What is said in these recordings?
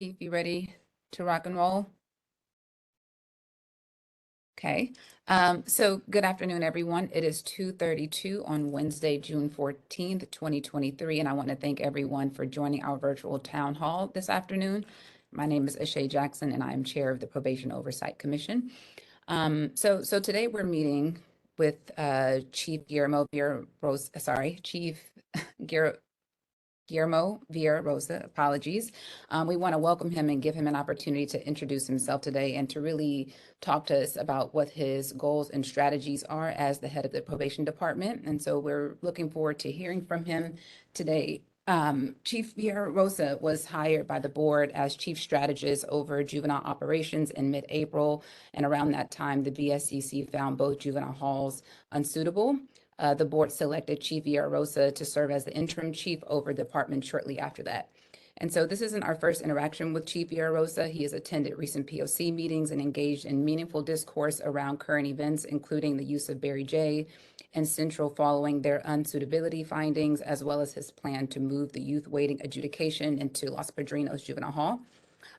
Chief, you ready to rock and roll? Okay. So good afternoon, everyone. It is 2:32 on Wednesday, June 14th, 2023, and I want to thank everyone for joining our virtual town hall this afternoon. My name is Esche Jackson, and I am chair of the Probation Oversight Commission. So today we're meeting with Chief Guillermo Viera Rosa, Chief Guillermo Guillermo Viera Rosa, apologies. We want to welcome him and give him an opportunity to introduce himself today and to really talk to us about what his goals and strategies are as the head of the probation department. And so we're looking forward to hearing from him today. Chief Viera Rosa was hired by the board as chief strategist over juvenile operations in mid-April. And around that time, the BSCC found both juvenile halls unsuitable. The board selected Chief Viera Rosa to serve as the interim chief over the department shortly after that. And so this isn't our first interaction with Chief Viera Rosa. He has attended recent POC meetings and engaged in meaningful discourse around current events, including the use of Barry J. and Central following their unsuitability findings, as well as his plan to move the youth waiting adjudication into Los Padrinos Juvenile Hall.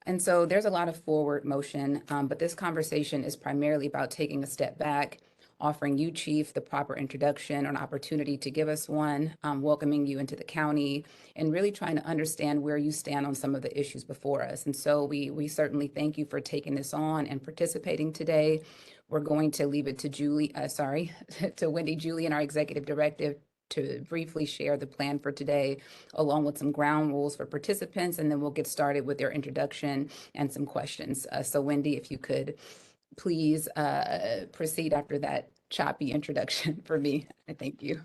And so there's a lot of forward motion, but this conversation is primarily about taking a step back, offering you, Chief, the proper introduction or an opportunity to give us one, welcoming you into the county, and really trying to understand where you stand on some of the issues before us. And so we certainly thank you for taking this on and participating today. We're going to leave it to to Wendy Julian, our executive director, to briefly share the plan for today, along with some ground rules for participants, and then we'll get started with their introduction and some questions. So Wendy, if you could please proceed after that choppy introduction for me. Thank you.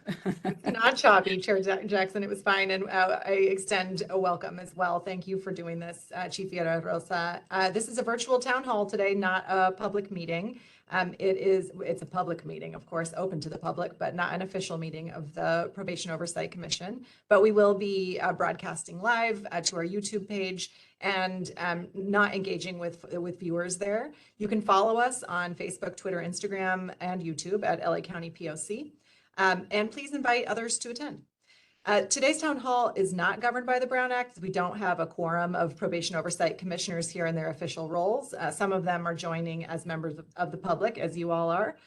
Not choppy, Chair Jackson. It was fine. And I extend a welcome as well. Thank you for doing this, Chief Viera Rosa. This is a virtual town hall today, not a public meeting. It's a public meeting, of course, open to the public, but not an official meeting of the Probation Oversight Commission. But we will be broadcasting live to our YouTube page and not engaging with viewers there. You can follow us on Facebook, Twitter, Instagram, and YouTube at LA County POC. And please invite others to attend. Today's town hall is not governed by the Brown Act. We don't have a quorum of probation oversight commissioners here in their official roles. Some of them are joining as members of the public, as you all are,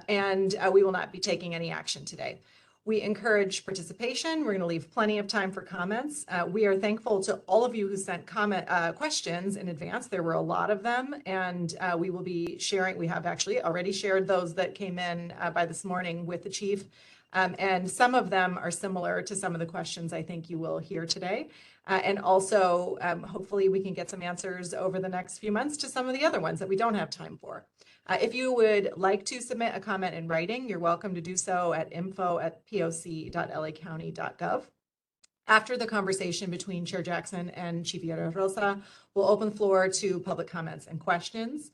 and we will not be taking any action today. We encourage participation. We're going to leave plenty of time for comments. We are thankful to all of you who sent questions in advance. There were a lot of them, and we will be sharing. We have actually already shared those that came in by this morning with the chief. And some of them are similar to some of the questions I think you will hear today. And also, hopefully we can get some answers over the next few months to some of the other ones that we don't have time for. If you would like to submit a comment in writing, you're welcome to do so at info@poc.lacounty.gov. After the conversation between Chair Jackson and Chief Viera Rosa, we'll open the floor to public comments and questions.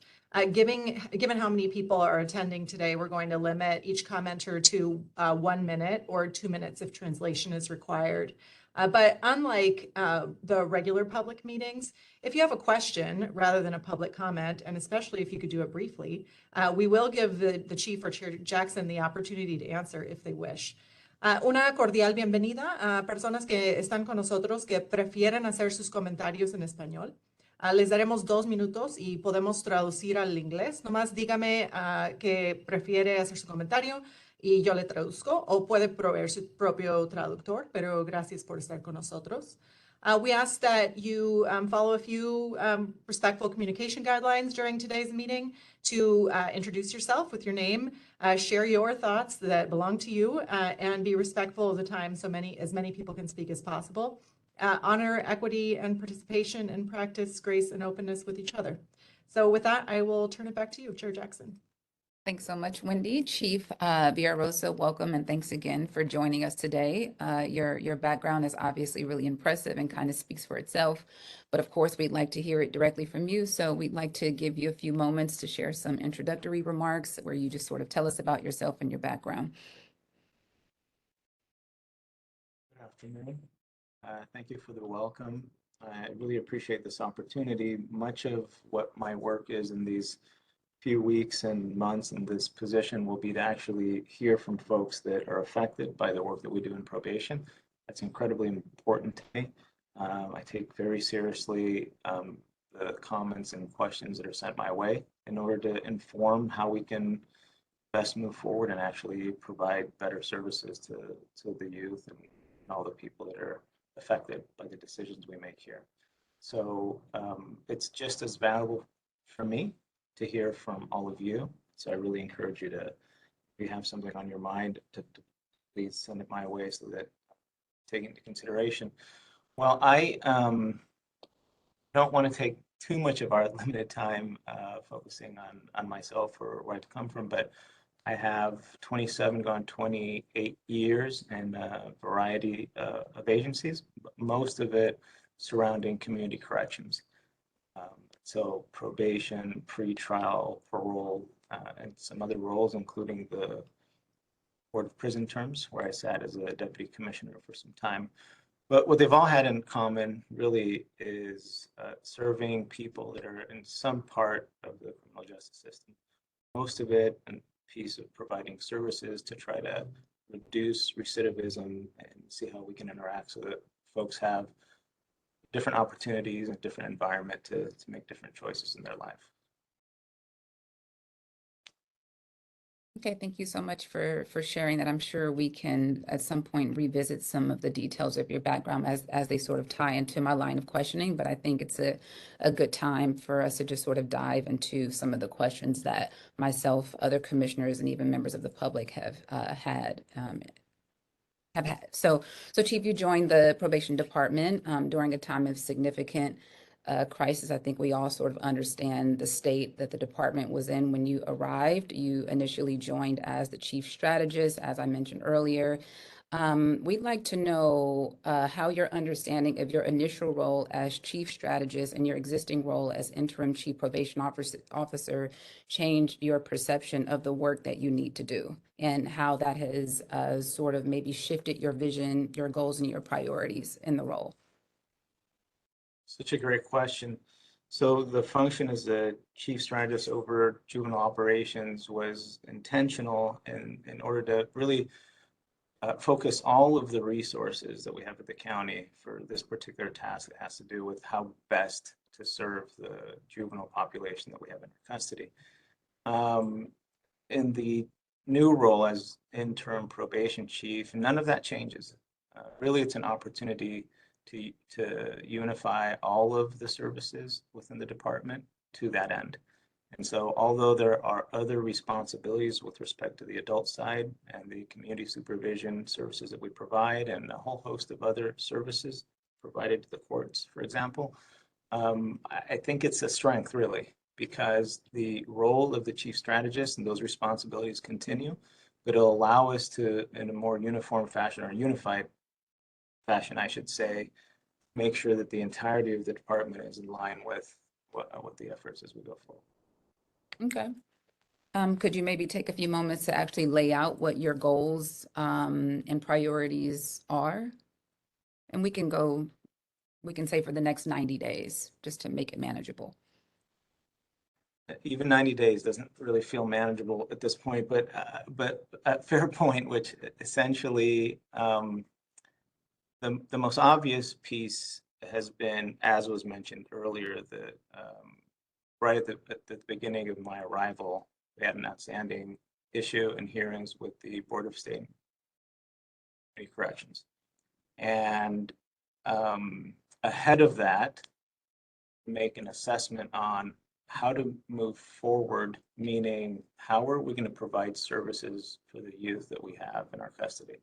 Given how many people are attending today, we're going to limit each commenter to 1 minute or 2 minutes if translation is required. But unlike the regular public meetings, if you have a question rather than a public comment, and especially if you could do it briefly, we will give the Chief or Chair Jackson the opportunity to answer if they wish. Una cordial bienvenida a personas que están con nosotros que prefieren hacer sus comentarios en español. Les daremos 2 minutos y podemos traducir al inglés. Nomás dígame que prefiere hacer su comentario y yo le traduzco, o puede proveer su propio traductor, pero gracias por estar con nosotros. We ask that you follow a few respectful communication guidelines during today's meeting to introduce yourself with your name, share your thoughts that belong to you, and be respectful of the time so as many people can speak as possible. Honor equity and participation, and practice grace and openness with each other. So with that, I will turn it back to you, Chair Jackson. Thanks so much, Wendy. Chief Viera Rosa, welcome, and thanks again for joining us today. Your background is obviously really impressive and kind of speaks for itself, but of course we'd like to hear it directly from you. So we'd like to give you a few moments to share some introductory remarks where you just sort of tell us about yourself and your background. Good afternoon. Thank you for the welcome. I really appreciate this opportunity. Much of what my work is in these few weeks and months in this position will be to actually hear from folks that are affected by the work that we do in probation. That's incredibly important to me. I take very seriously the comments and questions that are sent my way in order to inform how we can best move forward and actually provide better services to the youth and all the people that are affected by the decisions we make here. So it's just as valuable for me to hear from all of you. So I really encourage you to, if you have something on your mind, to please send it my way so that take it into consideration. Well, I don't want to take too much of our limited time focusing on myself or where I've come from, but I have 27 gone 28 years in a variety of agencies, most of it surrounding community corrections. So probation, pretrial, parole, and some other roles, including the Board of Prison Terms, where I sat as a deputy commissioner for some time. But what they've all had in common really is serving people that are in some part of the criminal justice system. Most of it a piece of providing services to try to reduce recidivism and see how we can interact so that folks have different opportunities and different environment to make different choices in their life. Okay, thank you so much for sharing that. I'm sure we can at some point revisit some of the details of your background as they sort of tie into my line of questioning, but I think it's a good time for us to just sort of dive into some of the questions that myself, other commissioners, and even members of the public have had. So Chief, you joined the probation department during a time of significant crisis. I think we all sort of understand the state that the department was in when you arrived. You initially joined as the chief strategist, as I mentioned earlier. We'd like to know how your understanding of your initial role as chief strategist and your existing role as interim chief probation officer changed your perception of the work that you need to do, and how that has sort of maybe shifted your vision, your goals, and your priorities in the role. Such a great question. So the function as the chief strategist over juvenile operations was intentional in order to really focus all of the resources that we have at the county for this particular task that has to do with how best to serve the juvenile population that we have in our custody. In the new role as interim probation chief, none of that changes. Really, it's an opportunity to unify all of the services within the department to that end. And so although there are other responsibilities with respect to the adult side and the community supervision services that we provide and a whole host of other services provided to the courts, for example, I think it's a strength really, because the role of the chief strategist and those responsibilities continue, but it'll allow us to, in a more uniform fashion or unified fashion, I should say, make sure that the entirety of the department is in line with what the efforts as we go forward. Okay. Could you maybe take a few moments to actually lay out what your goals and priorities are? And we can say for the next 90 days, just to make it manageable. Even 90 days doesn't really feel manageable at this point, but a fair point, which essentially the most obvious piece has been, as was mentioned earlier, that right at the beginning of my arrival, we had an outstanding issue in hearings with the Board of State Corrections. And ahead of that, make an assessment on how to move forward, meaning how are we going to provide services for the youth that we have in our custody?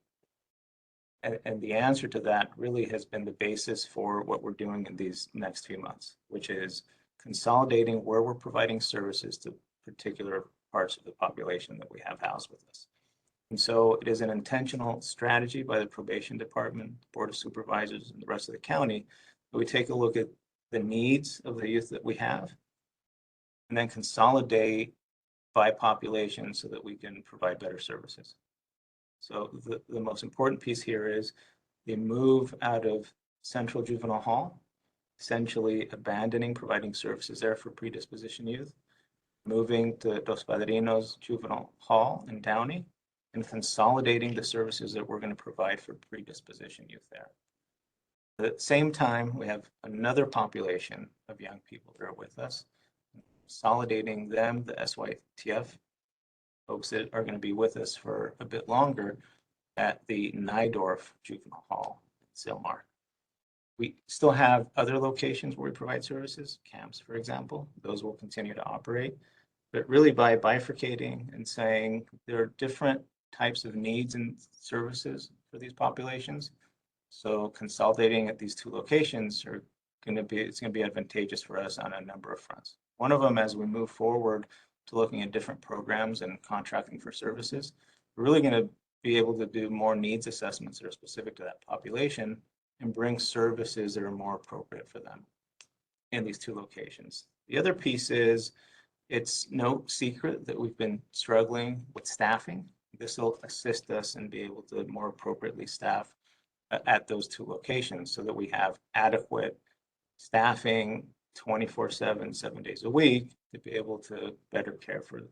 And the answer to that really has been the basis for what we're doing in these next few months, which is consolidating where we're providing services to particular parts of the population that we have housed with us. And so it is an intentional strategy by the probation department, Board of Supervisors, and the rest of the county, that we take a look at the needs of the youth that we have, and then consolidate by population so that we can provide better services. So the most important piece here is the move out of Central Juvenile Hall, essentially abandoning providing services there for predisposition youth, moving to Dos Padrinos Juvenile Hall in Downey, and consolidating the services that we're going to provide for predisposition youth there. At the same time, we have another population of young people that are with us, consolidating them, the SYTF folks that are going to be with us for a bit longer at the Nidorf Juvenile Hall in Silmar. We still have other locations where we provide services, camps, for example. Those will continue to operate. But really by bifurcating and saying there are different types of needs and services for these populations. So consolidating at these two locations are it's going to be advantageous for us on a number of fronts. One of them, as we move forward to looking at different programs and contracting for services, we're really going to be able to do more needs assessments that are specific to that population and bring services that are more appropriate for them in these two locations. The other piece is, it's no secret that we've been struggling with staffing. This will assist us and be able to more appropriately staff at those two locations so that we have adequate staffing 24/7, 7 days a week to be able to better care for them.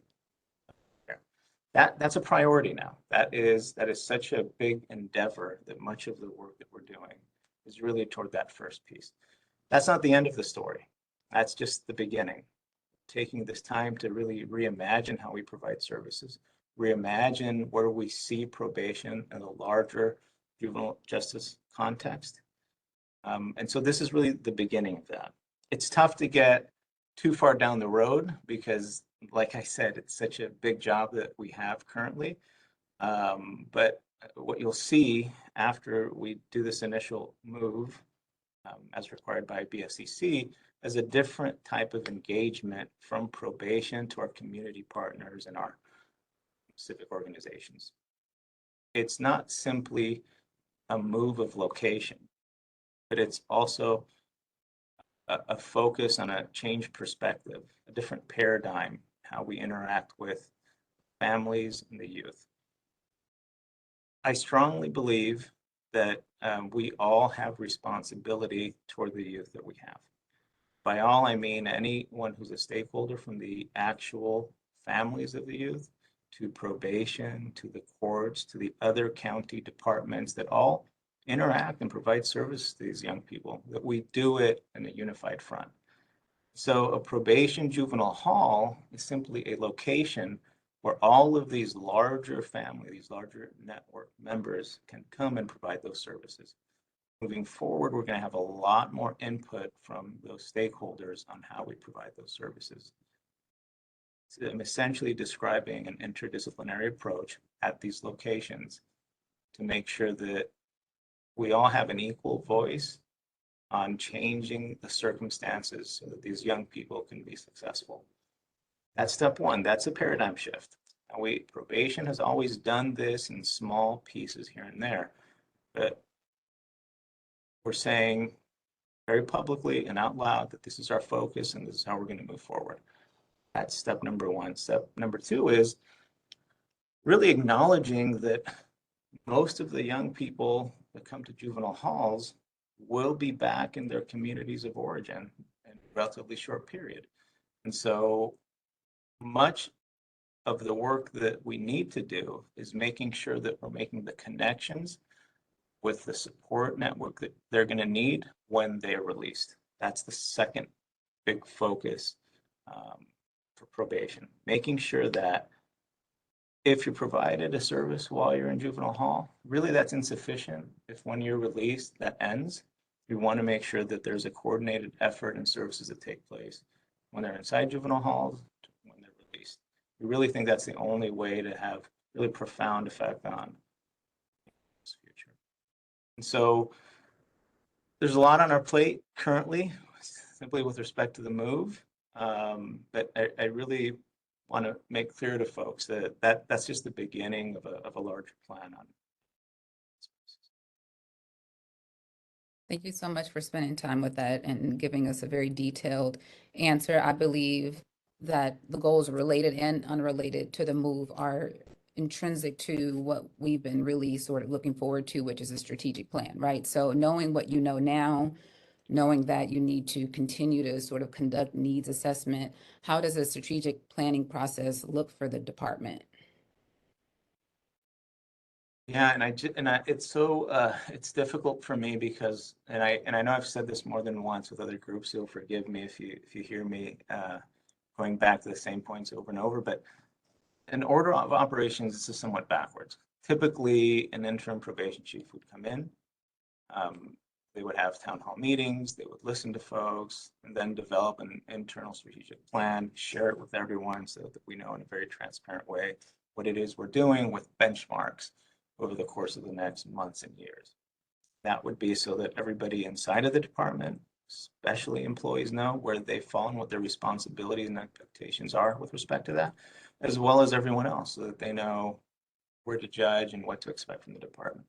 That's a priority now. That is such a big endeavor that much of the work that we're doing is really toward that first piece. That's not the end of the story. That's just the beginning. Taking this time to really reimagine how we provide services, reimagine where we see probation in a larger juvenile justice context. And so this is really the beginning of that. It's tough to get too far down the road because, like I said, it's such a big job that we have currently. But what you'll see after we do this initial move, as required by BSCC, is a different type of engagement from probation to our community partners and our civic organizations. It's not simply a move of location, but it's also a focus on a change perspective, a different paradigm, how we interact with families and the youth. I strongly believe that we all have responsibility toward the youth that we have. By all, I mean anyone who's a stakeholder, from the actual families of the youth to probation, to the courts, to the other county departments that all interact and provide service to these young people, that we do it in a unified front. So a probation juvenile hall is simply a location where all of these larger families, these larger network members can come and provide those services. Moving forward, we're going to have a lot more input from those stakeholders on how we provide those services. So I'm essentially describing an interdisciplinary approach at these locations to make sure that we all have an equal voice on changing the circumstances so that these young people can be successful. That's step one. That's a paradigm shift. Now, probation has always done this in small pieces here and there, but we're saying very publicly and out loud that this is our focus and this is how we're going to move forward. That's step number one. Step number two is really acknowledging that most of the young people that come to juvenile halls will be back in their communities of origin in a relatively short period. And so much of the work that we need to do is making sure that we're making the connections with the support network that they're going to need when they're released. That's the second big focus for probation, making sure that if you're provided a service while you're in juvenile hall, really that's insufficient. If when you're released, that ends, we want to make sure that there's a coordinated effort and services that take place when they're inside juvenile halls, when they're released. We really think that's the only way to have really profound effect on this future. And so there's a lot on our plate currently, simply with respect to the move. But I really want to make clear to folks that that's just the beginning of a larger plan on. Thank you so much for spending time with that and giving us a very detailed answer. I believe that the goals related and unrelated to the move are intrinsic to what we've been really sort of looking forward to, which is a strategic plan, right? So knowing what you know now, knowing that you need to continue to sort of conduct needs assessment, how does a strategic planning process look for the department? Yeah, it's so it's difficult for me because I know I've said this more than once with other groups, so you'll forgive me if you hear me going back to the same points over and over, but in order of operations, this is somewhat backwards. Typically, an interim probation chief would come in, they would have town hall meetings, they would listen to folks, and then develop an internal strategic plan, share it with everyone so that we know in a very transparent way what it is we're doing with benchmarks over the course of the next months and years. That would be so that everybody inside of the department, especially employees, know where they fall and what their responsibilities and expectations are with respect to that, as well as everyone else, so that they know where to judge and what to expect from the department.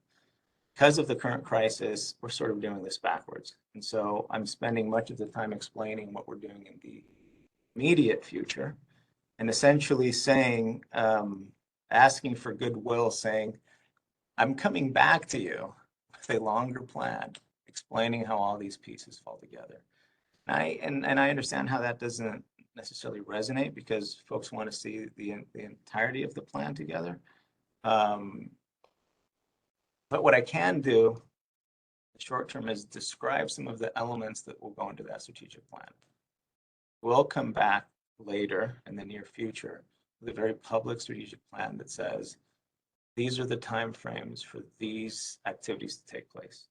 Because of the current crisis, we're sort of doing this backwards. And so I'm spending much of the time explaining what we're doing in the immediate future and essentially saying, asking for goodwill, saying, I'm coming back to you with a longer plan, explaining how all these pieces fall together. And I understand how that doesn't necessarily resonate because folks want to see the entirety of the plan together. But what I can do in the short term is describe some of the elements that will go into that strategic plan. We'll come back later in the near future with a very public strategic plan that says, these are the timeframes for these activities to take place.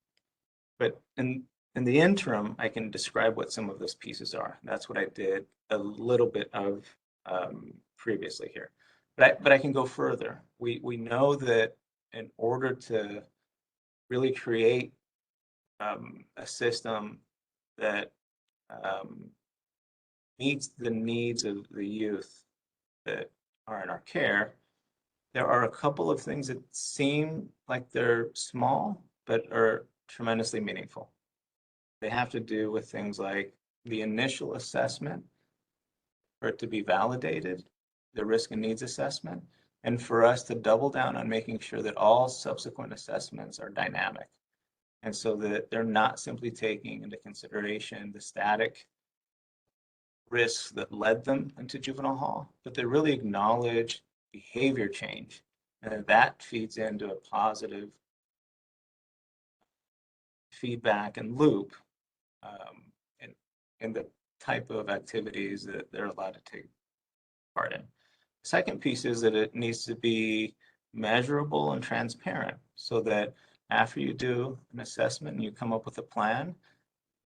But in the interim, I can describe what some of those pieces are. That's what I did a little bit of previously here. But I can go further. We know that in order to really create a system that meets the needs of the youth that are in our care, there are a couple of things that seem like they're small, but are tremendously meaningful. They have to do with things like the initial assessment for it to be validated, the risk and needs assessment, and for us to double down on making sure that all subsequent assessments are dynamic. And so that they're not simply taking into consideration the static risks that led them into juvenile hall, but they really acknowledge behavior change. And that feeds into a positive feedback and loop in the type of activities that they're allowed to take part in. Second piece is that it needs to be measurable and transparent so that after you do an assessment and you come up with a plan,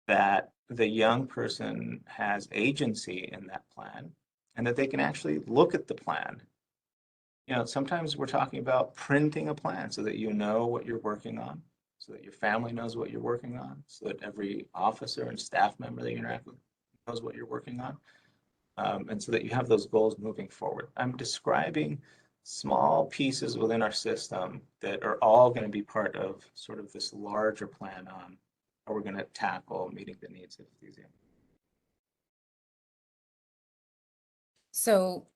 that the young person has agency in that plan and that they can actually look at the plan. You know, sometimes we're talking about printing a plan so that you know what you're working on, so that your family knows what you're working on, so that every officer and staff member that you interact with knows what you're working on, and so that you have those goals moving forward. I'm describing small pieces within our system that are all going to be part of sort of this larger plan on how we're going to tackle meeting the needs of these young. So,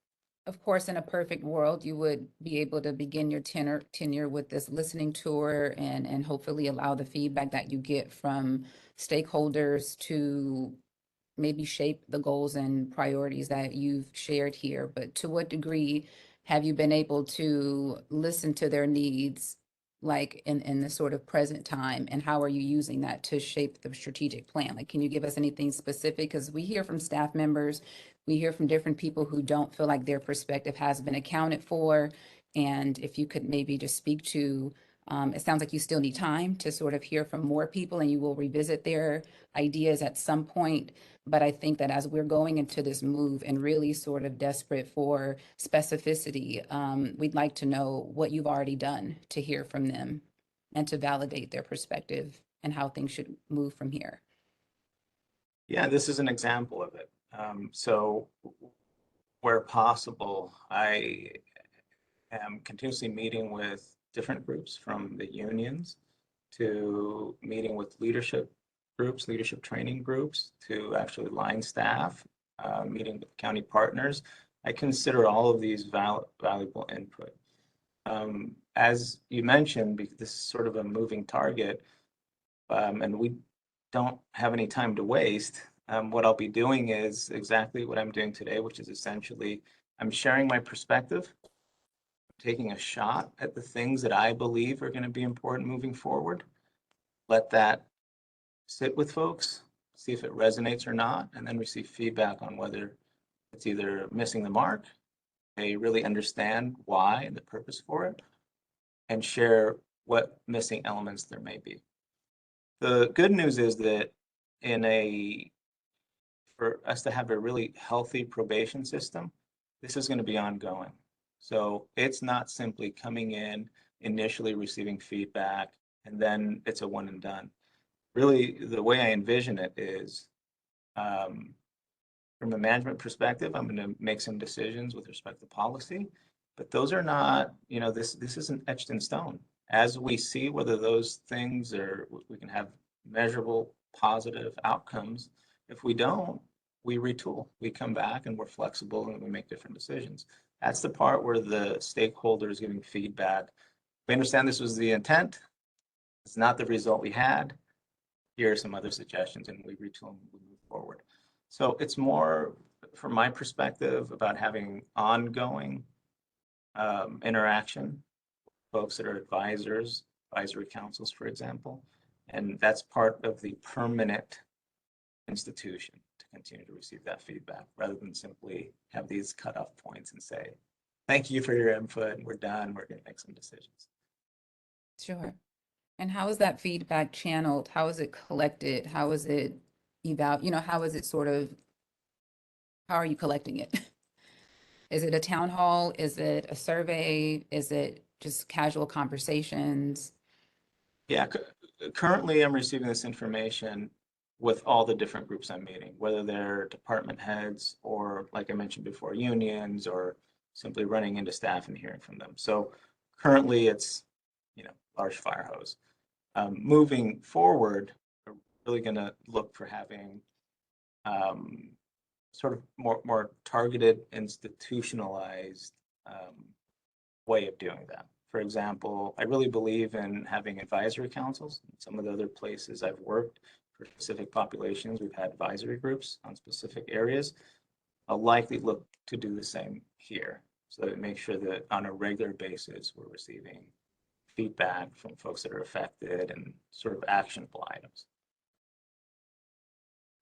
of course, in a perfect world, you would be able to begin your tenure with this listening tour and hopefully allow the feedback that you get from stakeholders to maybe shape the goals and priorities that you've shared here. But to what degree have you been able to listen to their needs, like in the sort of present time, and how are you using that to shape the strategic plan? Like, can you give us anything specific? Because we hear from staff members, we hear from different people who don't feel like their perspective has been accounted for. And if you could maybe just speak to, it sounds like you still need time to sort of hear from more people and you will revisit their ideas at some point. But I think that as we're going into this move and really sort of desperate for specificity, we'd like to know what you've already done to hear from them and to validate their perspective and how things should move from here. Yeah, this is an example of it. So where possible, I am continuously meeting with different groups from the unions to meeting with leadership groups, leadership training groups, to actually line staff, meeting with county partners. I consider all of these valuable input. As you mentioned, because this is sort of a moving target, and we don't have any time to waste, what I'll be doing is exactly what I'm doing today, which is essentially I'm sharing my perspective, taking a shot at the things that I believe are going to be important moving forward. Let that sit with folks, see if it resonates or not, and then receive feedback on whether it's either missing the mark, they really understand why and the purpose for it, and share what missing elements there may be. The good news is that for us to have a really healthy probation system, this is going to be ongoing. So it's not simply coming in, initially receiving feedback, and then it's a one and done. Really, the way I envision it is, from a management perspective, I'm going to make some decisions with respect to policy, but those are not, this isn't etched in stone. As we see whether those things we can have measurable positive outcomes. If we don't, we retool. We come back and we're flexible and we make different decisions. That's the part where the stakeholder is giving feedback. We understand this was the intent. It's not the result we had. Here are some other suggestions, and we retool and we move forward. So it's more, from my perspective, about having ongoing interaction, folks that are advisors, advisory councils, for example, and that's part of the permanent institution to continue to receive that feedback, rather than simply have these cutoff points and say, thank you for your input, we're done, we're going to make some decisions. Sure. And how is that feedback channeled? How is it collected? How is it how is it how are you collecting it? Is it a town hall? Is it a survey? Is it just casual conversations? Yeah, currently I'm receiving this information with all the different groups I'm meeting, whether they're department heads or, like I mentioned before, unions, or simply running into staff and hearing from them. So currently it's, large fire hose. Moving forward, we're really going to look for having sort of more targeted, institutionalized way of doing that. For example, I really believe in having advisory councils. In some of the other places I've worked for specific populations, we've had advisory groups on specific areas. I'll likely look to do the same here, so that it makes sure that on a regular basis, we're receiving feedback from folks that are affected and sort of actionable items.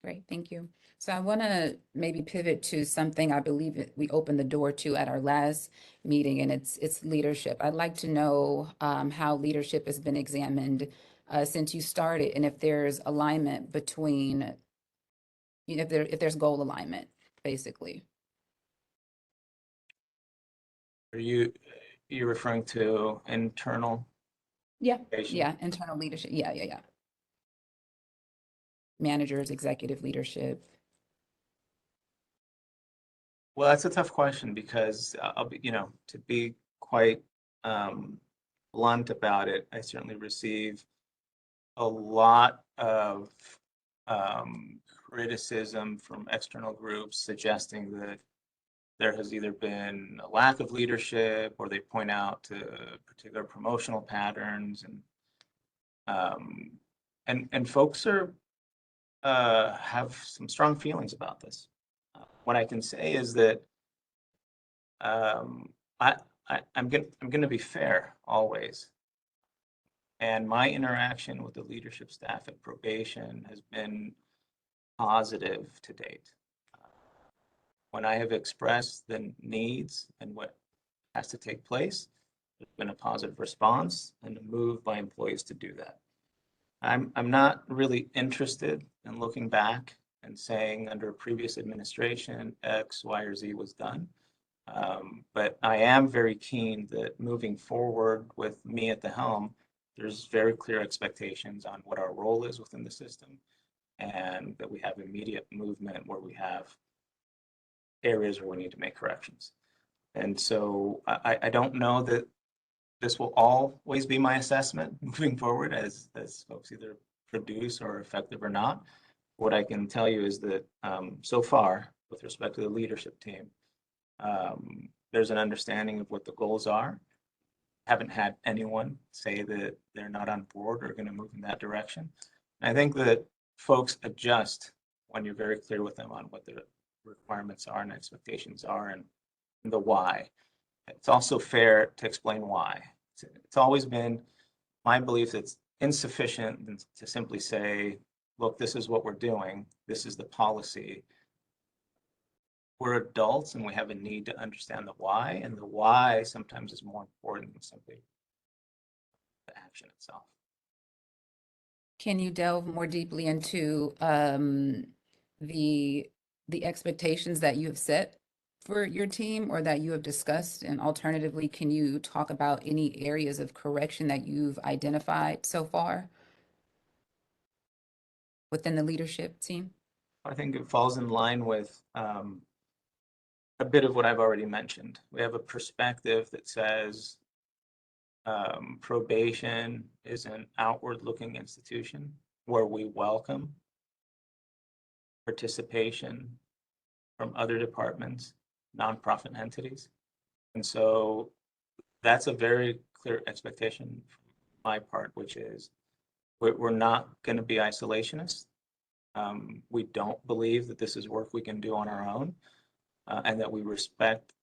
Great, thank you. So I want to maybe pivot to something I believe we opened the door to at our last meeting, and it's leadership. I'd like to know how leadership has been examined since you started, and if there's alignment between, if there's goal alignment, basically. Are you referring to internal? Yeah, communication? yeah, internal leadership. Yeah. Managers, executive leadership. Well, that's a tough question, because I'll be, to be quite blunt about it, I certainly receive a lot of criticism from external groups suggesting that there has either been a lack of leadership, or they point out to particular promotional patterns, and folks have some strong feelings about this. What I can say is that I'm going to be fair always, and my interaction with the leadership staff at probation has been positive to date. When I have expressed the needs and what has to take place, there's been a positive response and a move by employees to do that. I'm not really interested in looking back and saying under a previous administration X, Y, or Z was done. But I am very keen that moving forward with me at the helm, there's very clear expectations on what our role is within the system, and that we have immediate movement where we have areas where we need to make corrections. And so I don't know that this will always be my assessment moving forward as folks either produce or are effective or not. What I can tell you is that so far, with respect to the leadership team, there's an understanding of what the goals are. Haven't had anyone say that they're not on board or going to move in that direction. And I think that folks adjust when you're very clear with them on what the requirements are and expectations are, and the why. it's also fair to explain why. It's always been my belief that it's insufficient to simply say, look, this is what we're doing. This is the policy. We're adults and we have a need to understand the why, and the why sometimes is more important than simply the action itself. Can you delve more deeply into the expectations that you have set for your team or that you have discussed? And alternatively, can you talk about any areas of correction that you've identified so far within the leadership team? I think it falls in line with a bit of what I've already mentioned. We have a perspective that says probation is an outward-looking institution where we welcome participation from other departments, nonprofit entities. And so that's a very clear expectation from my part, which is we're not going to be isolationists. We don't believe that this is work we can do on our own, and that we respect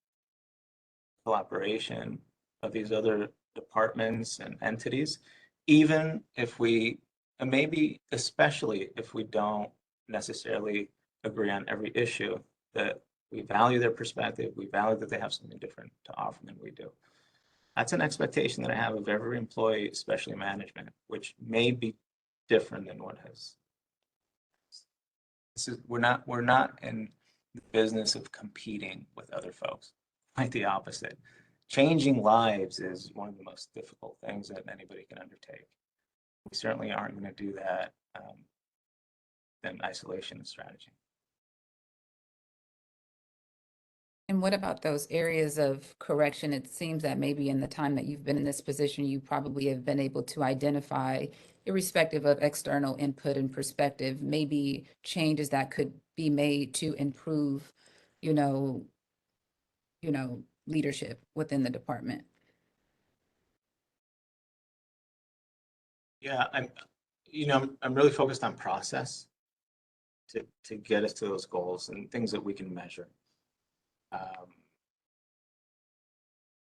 collaboration of these other departments and entities, even if we, and maybe especially if we don't necessarily agree on every issue, that we value their perspective, we value that they have something different to offer than we do. That's an expectation that I have of every employee, especially management, which may be different than what has. We're not in the business of competing with other folks. Quite the opposite. Changing lives is one of the most difficult things that anybody can undertake. We certainly aren't going to do that in isolation strategy. And what about those areas of correction? It seems that maybe in the time that you've been in this position, you probably have been able to identify, irrespective of external input and perspective, maybe changes that could be made to improve, leadership within the department. Yeah, I'm really focused on process to get us to those goals and things that we can measure.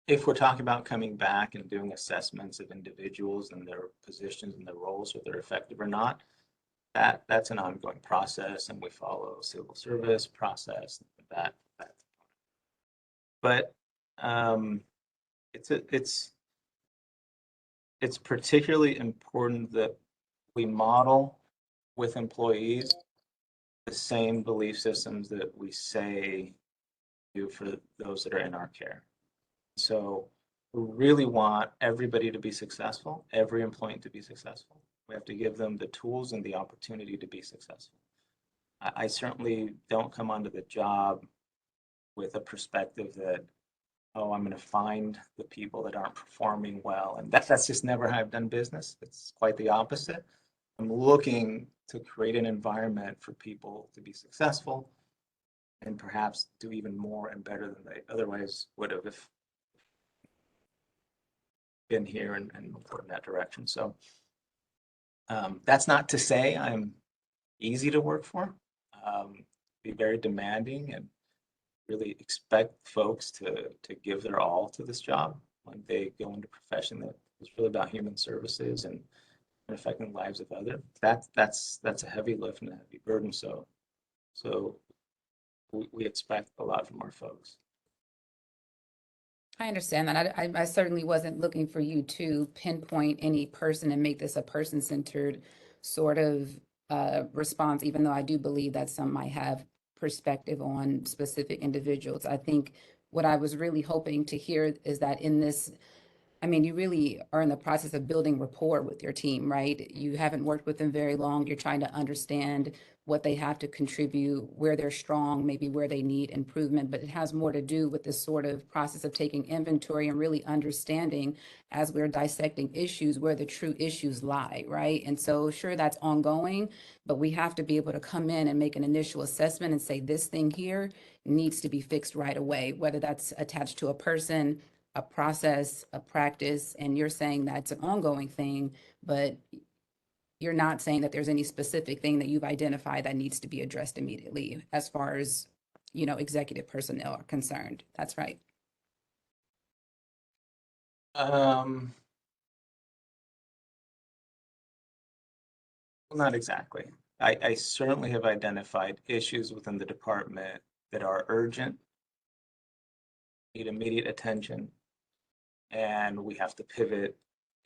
If we're talking about coming back and doing assessments of individuals and their positions and their roles, whether they're effective or not, that's an ongoing process, and we follow civil service process. But it's particularly important that we model with employees the same belief systems that we say do for those that are in our care. So we really want everybody to be successful, every employee to be successful. We have to give them the tools and the opportunity to be successful. I certainly don't come onto the job with a perspective that, oh, I'm going to find the people that aren't performing well. And that's just never how I've done business. It's quite the opposite. I'm looking to create an environment for people to be successful and perhaps do even more and better than they otherwise would have if been here and put in that direction. So that's not to say I'm easy to work for. Be very demanding and really expect folks to give their all to this job when they go into a profession that is really about human services and affecting the lives of others. That's a heavy lift and a heavy burden. So we expect a lot from our folks. I understand that. I certainly wasn't looking for you to pinpoint any person and make this a person-centered sort of response, even though I do believe that some might have perspective on specific individuals. I think what I was really hoping to hear is that in this, I mean, you really are in the process of building rapport with your team, right? You haven't worked with them very long. You're trying to understand what they have to contribute, where they're strong, maybe where they need improvement, but it has more to do with this sort of process of taking inventory and really understanding as we're dissecting issues where the true issues lie, right? And so sure, that's ongoing, but we have to be able to come in and make an initial assessment and say this thing here needs to be fixed right away, whether that's attached to a person, a process, a practice, and you're saying that's an ongoing thing, but you're not saying that there's any specific thing that you've identified that needs to be addressed immediately as far as, executive personnel are concerned. That's right. Um, Not exactly. I certainly have identified issues within the department that are urgent, need immediate attention, and we have to pivot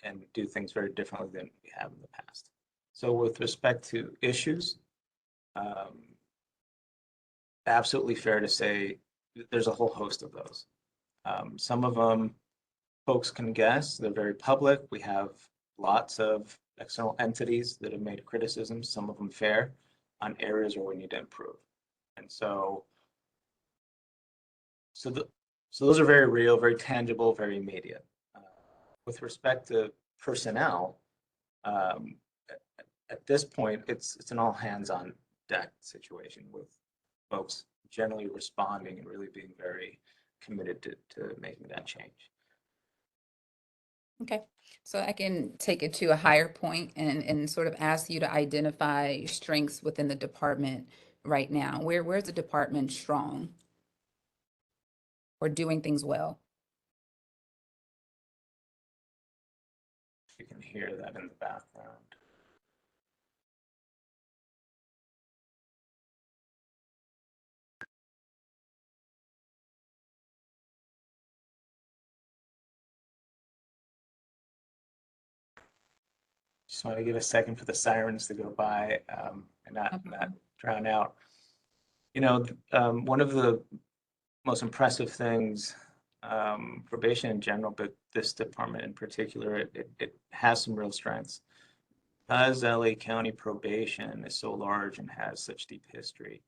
and do things very differently than we have in the past. So with respect to issues, um, absolutely fair to say there's a whole host of those. Some of them folks can guess, they're very public. We have lots of external entities that have made criticisms, some of them fair, on areas where we need to improve. And so, the, so those are very real, very tangible, very immediate. With respect to personnel, um, at this point, it's an all hands on deck situation with folks generally responding and really being very committed to making that change. Okay, so I can take it to a higher point and sort of ask you to identify strengths within the department right now. Where's the department strong or doing things well? You can hear that in the background. Just want to give a second for the sirens to go by and not drown out. You know, one of the most impressive things, probation in general, but this department in particular, it has some real strengths. Because LA County probation is so large and has such deep history,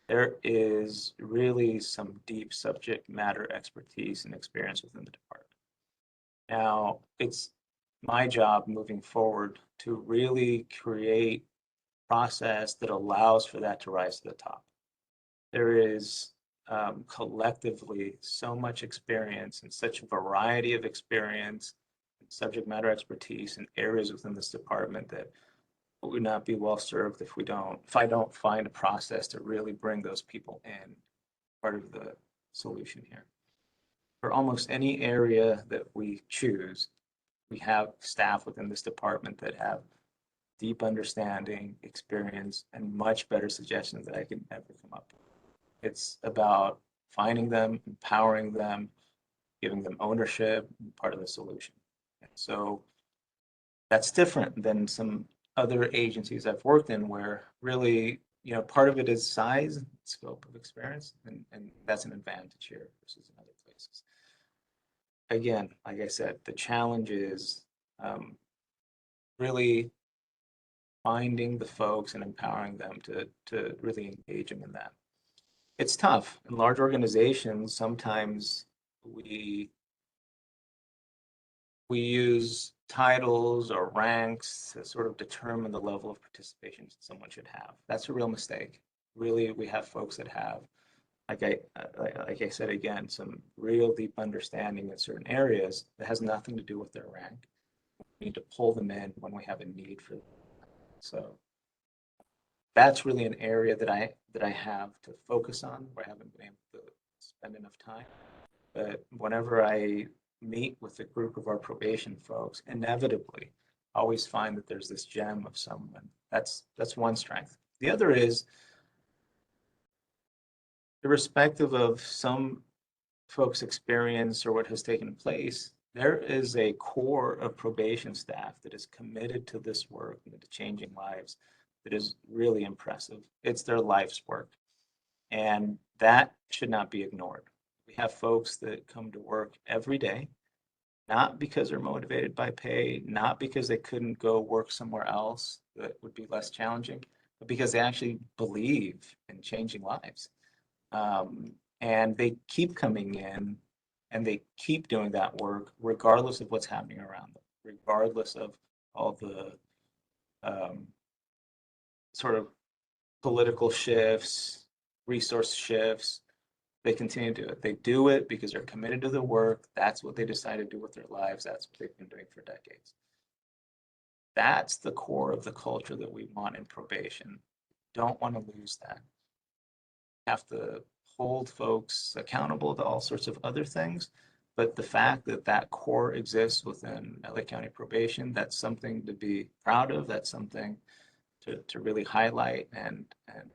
there is really some deep subject matter expertise and experience within the department. Now, it's my job moving forward to really create process that allows for that to rise to the top. There is collectively so much experience and such a variety of experience, subject matter expertise in areas within this department that would not be well served if I don't find a process to really bring those people in, part of the solution here. For almost any area that we choose, we have staff within this department that have deep understanding, experience, and much better suggestions that I could ever come up with. It's about finding them, empowering them, giving them ownership, and part of the solution. And so that's different than some other agencies I've worked in where really, you know, part of it is size and scope of experience, and that's an advantage here versus in other places. Again, like I said, the challenge is really finding the folks and empowering them to really engage them in that. It's tough. In large organizations, sometimes we use titles or ranks to sort of determine the level of participation someone should have. That's a real mistake. Really, we have folks that have, like I said again, some real deep understanding in certain areas that has nothing to do with their rank. We need to pull them in when we have a need for them. So that's really an area that I have to focus on where I haven't been able to spend enough time. But whenever I meet with a group of our probation folks, inevitably always find that there's this gem of someone. That's one strength. The other is, irrespective of some folks' experience or what has taken place, there is a core of probation staff that is committed to this work and to changing lives that is really impressive. It's their life's work. And that should not be ignored. We have folks that come to work every day, not because they're motivated by pay, not because they couldn't go work somewhere else that would be less challenging, but because they actually believe in changing lives. And they keep coming in and they keep doing that work regardless of what's happening around them, regardless of all the sort of political shifts, resource shifts. They continue to do it. They do it because they're committed to the work. That's what they decide to do with their lives. That's what they've been doing for decades. That's the core of the culture that we want in probation. Don't want to lose that. Have to hold folks accountable to all sorts of other things, But the fact that that core exists within LA County Probation, that's something to be proud of. That's something to really highlight and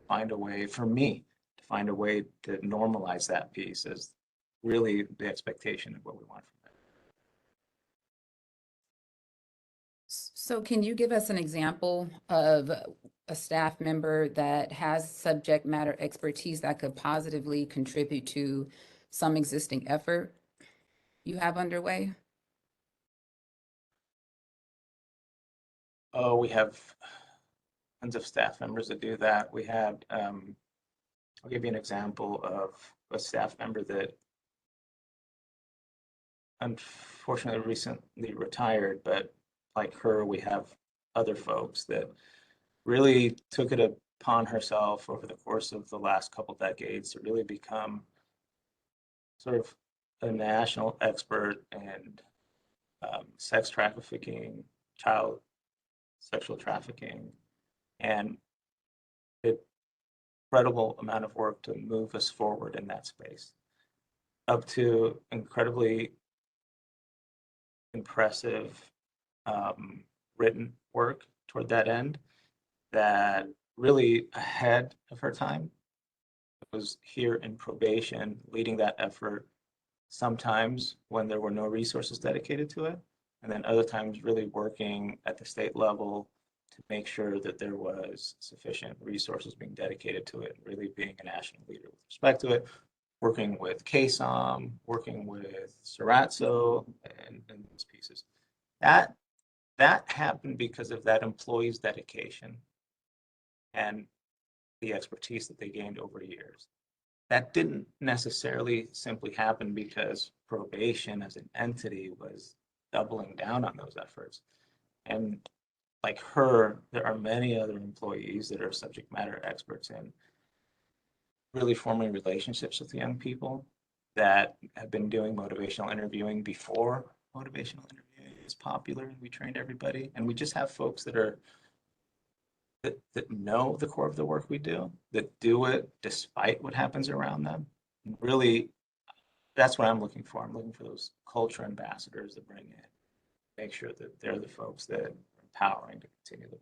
find a way, for me, to find a way to normalize that piece as really the expectation of what we want from it. So can you give us an example of a staff member that has subject matter expertise that could positively contribute to some existing effort you have underway? Oh, we have tons of staff members that do that. We had, I'll give you an example of a staff member that unfortunately recently retired, but like her, we have other folks that really took it upon herself over the course of the last couple decades to really become sort of a national expert in sex trafficking, child sexual trafficking, and an incredible amount of work to move us forward in that space, up to incredibly impressive written work toward that end that really ahead of her time was here in probation leading that effort, sometimes when there were no resources dedicated to it, and then other times really working at the state level to make sure that there was sufficient resources being dedicated to it, really being a national leader with respect to it, working with KSOM, working with Sorazzo, and those pieces. That happened because of that employee's dedication and the expertise that they gained over years. That didn't necessarily simply happen because probation as an entity was doubling down on those efforts. And like her, there are many other employees that are subject matter experts in really forming relationships with young people that have been doing motivational interviewing before motivational interviewing is popular and we trained everybody. And we just have folks that are that know the core of the work we do, that do it despite what happens around them. And really, that's what I'm looking for. I'm looking for those culture ambassadors that bring in, make sure that they're the folks that are empowering to continue the.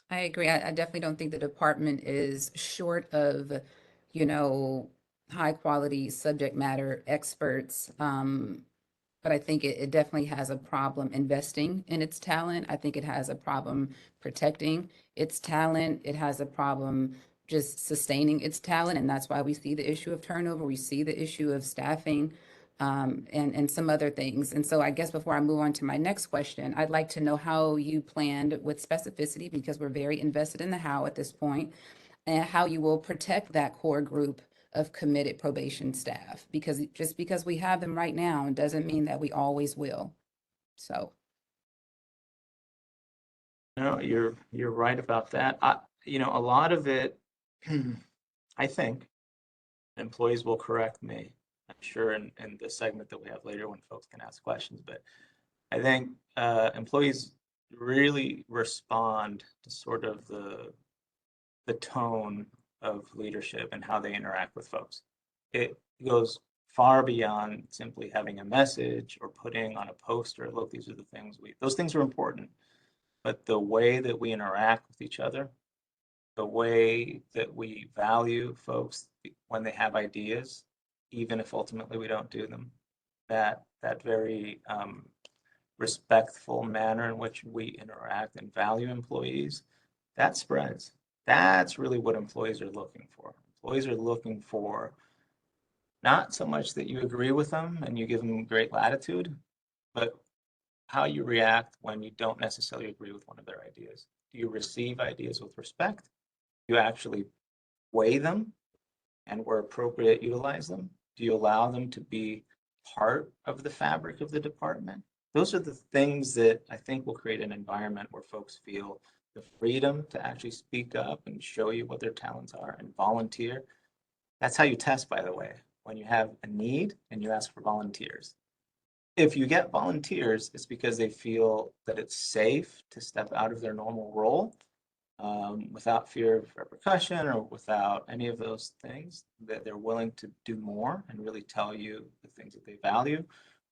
I agree. I definitely don't think the department is short of, you know, high quality subject matter experts. But I think it definitely has a problem investing in its talent. I think it has a problem protecting its talent. It has a problem just sustaining its talent. And that's why we see the issue of turnover. We see the issue of staffing, and some other things. And so I guess before I move on to my next question, I'd like to know how you planned with specificity, because we're very invested in the how at this point, and how you will protect that core group of committed probation staff, because just because we have them right now doesn't mean that we always will. So. No, you're right about that. A lot of it, I think, employees will correct me, I'm sure in the segment that we have later when folks can ask questions, but I think employees really respond to sort of the tone of leadership and how they interact with folks. It goes far beyond simply having a message or putting on a poster, look, these are the things those things are important, but the way that we interact with each other, the way that we value folks when they have ideas, even if ultimately we don't do them, that very respectful manner in which we interact and value employees, that spreads. That's really what employees are looking for. Employees are looking for not so much that you agree with them and you give them great latitude, but how you react when you don't necessarily agree with one of their ideas. Do you receive ideas with respect? Do you actually weigh them and where appropriate, utilize them? Do you allow them to be part of the fabric of the department? Those are the things that I think will create an environment where folks feel the freedom to actually speak up and show you what their talents are and volunteer. That's how you test, by the way, when you have a need and you ask for volunteers. If you get volunteers, it's because they feel that it's safe to step out of their normal role without fear of repercussion or without any of those things, that they're willing to do more and really tell you the things that they value,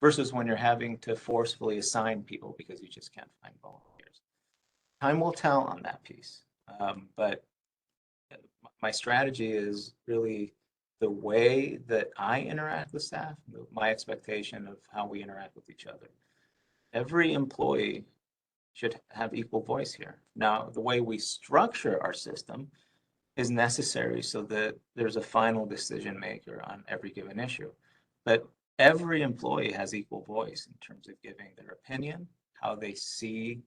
versus when you're having to forcefully assign people because you just can't find volunteers. Time will tell on that piece. But my strategy is really the way that I interact with staff, my expectation of how we interact with each other. Every employee should have equal voice here. Now, the way we structure our system is necessary so that there's a final decision maker on every given issue. But every employee has equal voice in terms of giving their opinion, how they see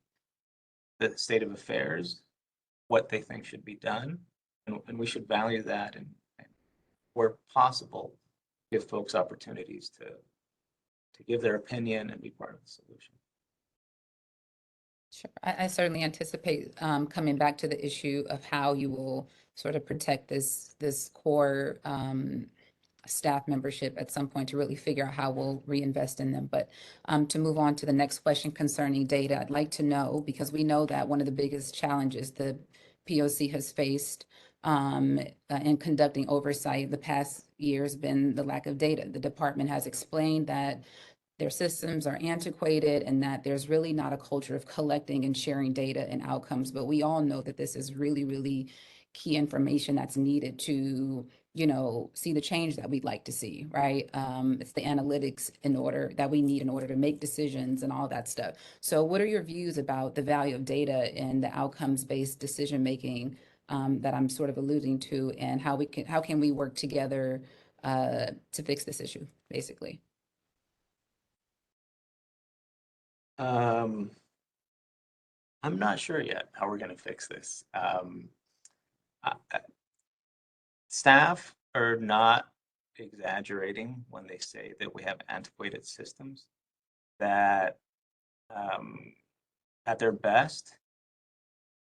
the state of affairs, what they think should be done, and we should value that and where possible, give folks opportunities to give their opinion and be part of the solution. Sure. I certainly anticipate coming back to the issue of how you will sort of protect this core staff membership at some point to really figure out how we'll reinvest in them. But to move on to the next question concerning data, I'd like to know, because we know that one of the biggest challenges the POC has faced in conducting oversight the past year has been the lack of data. The department has explained that their systems are antiquated and that there's really not a culture of collecting and sharing data and outcomes. But we all know that this is really, really key information that's needed to, see the change that we'd like to see, right? It's the analytics that we need in order to make decisions and all that stuff. So what are your views about the value of data and the outcomes-based decision-making that I'm sort of alluding to, and how can we work together to fix this issue, basically? I'm not sure yet how we're going to fix this. Staff are not exaggerating when they say that we have antiquated systems that at their best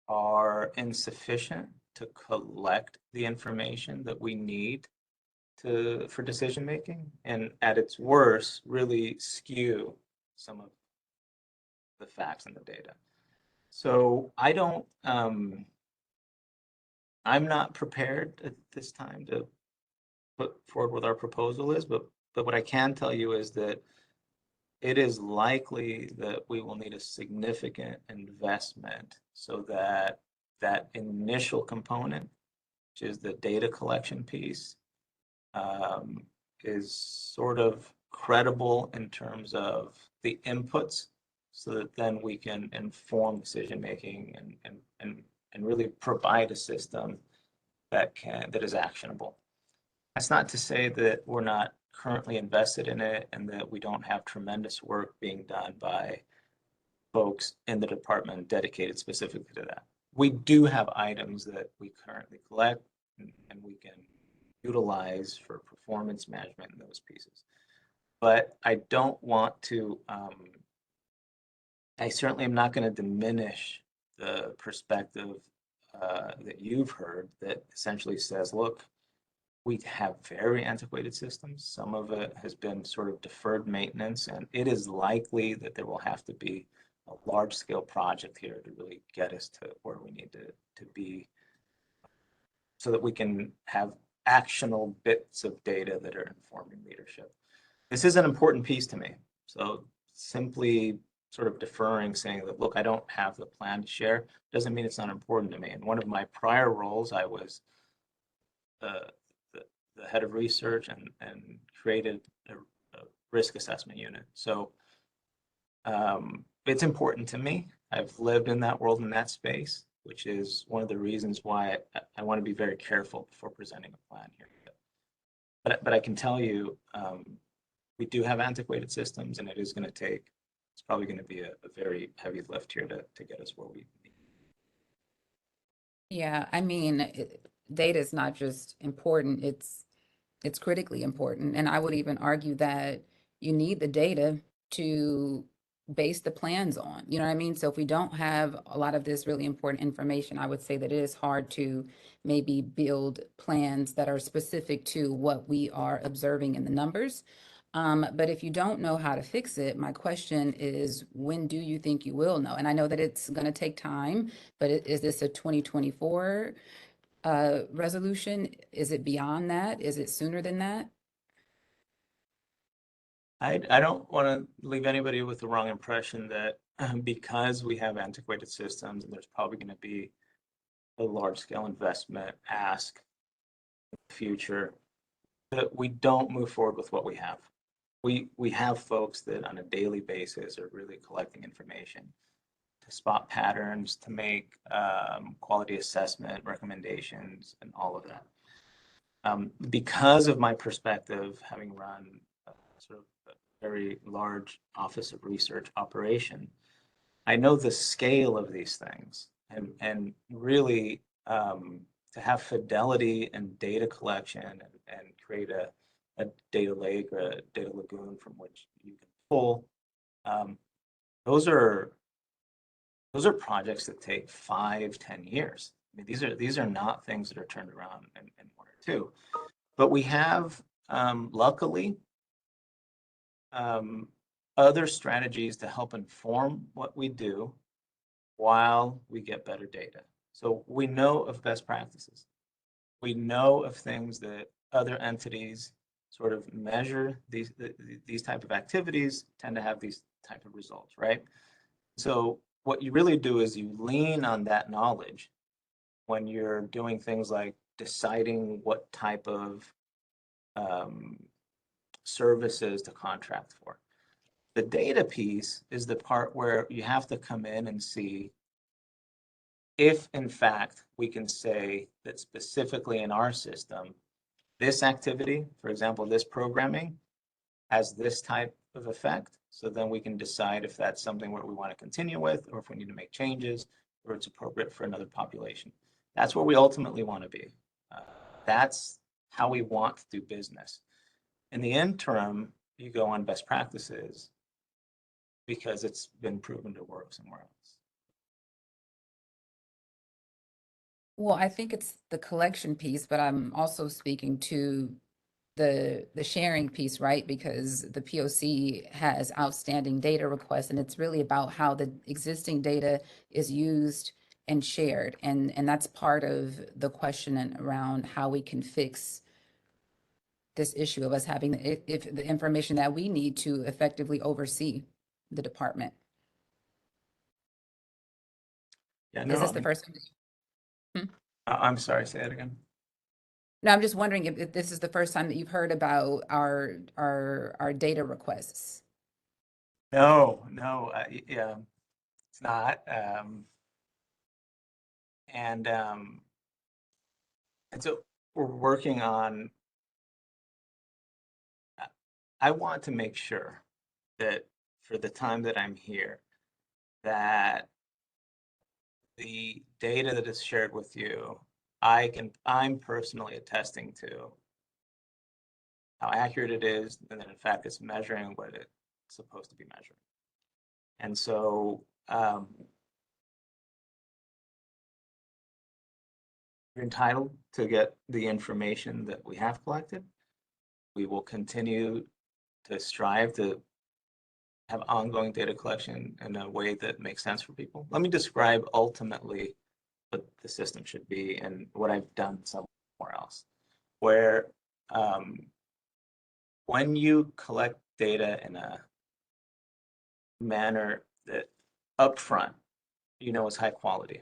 are insufficient to collect the information that we need for decision making, and at its worst really skew some of the facts and the data. So I'm not prepared at this time to put forward what our proposal is, but what I can tell you is that it is likely that we will need a significant investment so that that initial component, which is the data collection piece, is sort of credible in terms of the inputs, so that then we can inform decision making and really provide a system that is actionable. That's not to say that we're not currently invested in it and that we don't have tremendous work being done by folks in the department dedicated specifically to that. We do have items that we currently collect and we can utilize for performance management and those pieces. But I don't want to, I certainly am not going to diminish the perspective that you've heard that essentially says, look, we have very antiquated systems. Some of it has been sort of deferred maintenance, and it is likely that there will have to be a large scale project here to really get us to where we need to be, so that we can have actionable bits of data that are informing leadership. This is an important piece to me. So simply sort of deferring, saying that, look, I don't have the plan to share, doesn't mean it's not important to me. In one of my prior roles, I was the head of research and created a risk assessment unit. So it's important to me. I've lived in that world, in that space, which is one of the reasons why I want to be very careful before presenting a plan here. But I can tell you, we do have antiquated systems, and it is going to take, it's probably going to be a very heavy lift here to get us where we need. Yeah, I mean, data is not just important, it's critically important. And I would even argue that you need the data to base the plans on, you know what I mean? So if we don't have a lot of this really important information, I would say that it is hard to maybe build plans that are specific to what we are observing in the numbers. But if you don't know how to fix it, my question is, when do you think you will know? And I know that it's going to take time, but is this a 2024 resolution? Is it beyond that? Is it sooner than that? I don't want to leave anybody with the wrong impression that because we have antiquated systems and there's probably going to be a large scale investment ask in the future, that we don't move forward with what we have. We have folks that on a daily basis are really collecting information to spot patterns, to make quality assessment recommendations, and all of that. Because of my perspective, having run sort of a very large Office of Research operation, I know the scale of these things, and really to have fidelity and data collection and create a data lake or a data lagoon from which you can pull. Those are projects that take 5-10 years. I mean, these are not things that are turned around in 1 or 2. But we have, luckily, other strategies to help inform what we do while we get better data. So we know of best practices. We know of things that other entities sort of measure these type of activities tend to have these type of results, right? So what you really do is you lean on that knowledge when you're doing things like deciding what type of services to contract for. The data piece is the part where you have to come in and see if, in fact, we can say that specifically in our system, this activity, for example, this programming, has this type of effect. So then we can decide if that's something where we want to continue with, or if we need to make changes, or it's appropriate for another population. That's where we ultimately want to be. That's how we want to do business. In the interim, you go on best practices because it's been proven to work somewhere else. Well, I think it's the collection piece, but I'm also speaking to the sharing piece, right? Because the POC has outstanding data requests, and it's really about how the existing data is used and shared. And that's part of the question around how we can fix this issue of us having if the information that we need to effectively oversee the department. Yeah, Is no, this I the mean, first time? I'm sorry, say that again. No, I'm just wondering if this is the first time that you've heard about our data requests. No, yeah, it's not. And so we're working on, I want to make sure that for the time that I'm here, that the data that is shared with you, I'm personally attesting to how accurate it is, and that in fact it's measuring what it's supposed to be measuring. And so you're entitled to get the information that we have collected. We will continue to strive to have ongoing data collection in a way that makes sense for people. Let me describe ultimately what the system should be and what I've done somewhere else, where when you collect data in a manner that upfront, you know, is high quality,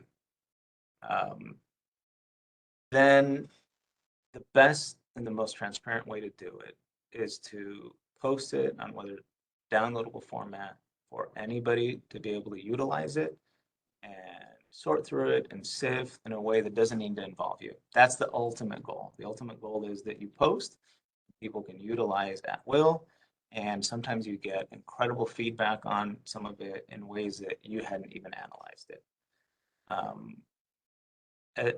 then the best and the most transparent way to do it is to post it on whether downloadable format for anybody to be able to utilize it and sort through it and sift in a way that doesn't need to involve you. That's the ultimate goal. The ultimate goal is that you post, people can utilize at will, and sometimes you get incredible feedback on some of it in ways that you hadn't even analyzed it.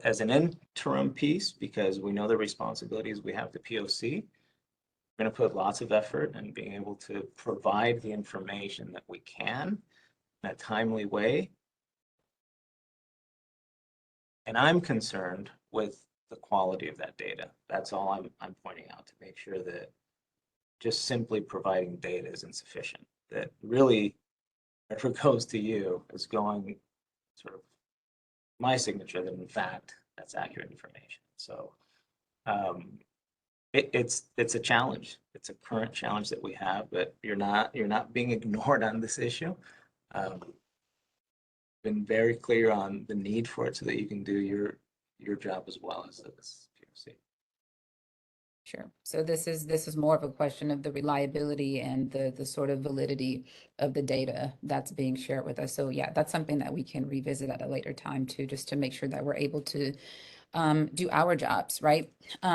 As an interim piece, because we know the responsibilities we have to POC, we're going to put lots of effort in being able to provide the information that we can in a timely way. And I'm concerned with the quality of that data. That's all I'm pointing out, to make sure that just simply providing data is insufficient. That really, whatever goes to you is going sort of my signature that in fact that's accurate information. So it's a challenge. It's a current challenge that we have, but you're not being ignored on this issue. Been very clear on the need for it so that you can do your job as well as this POC. Sure. So this is more of a question of the reliability and the sort of validity of the data that's being shared with us. So yeah, that's something that we can revisit at a later time too, just to make sure that we're able to do our jobs, right?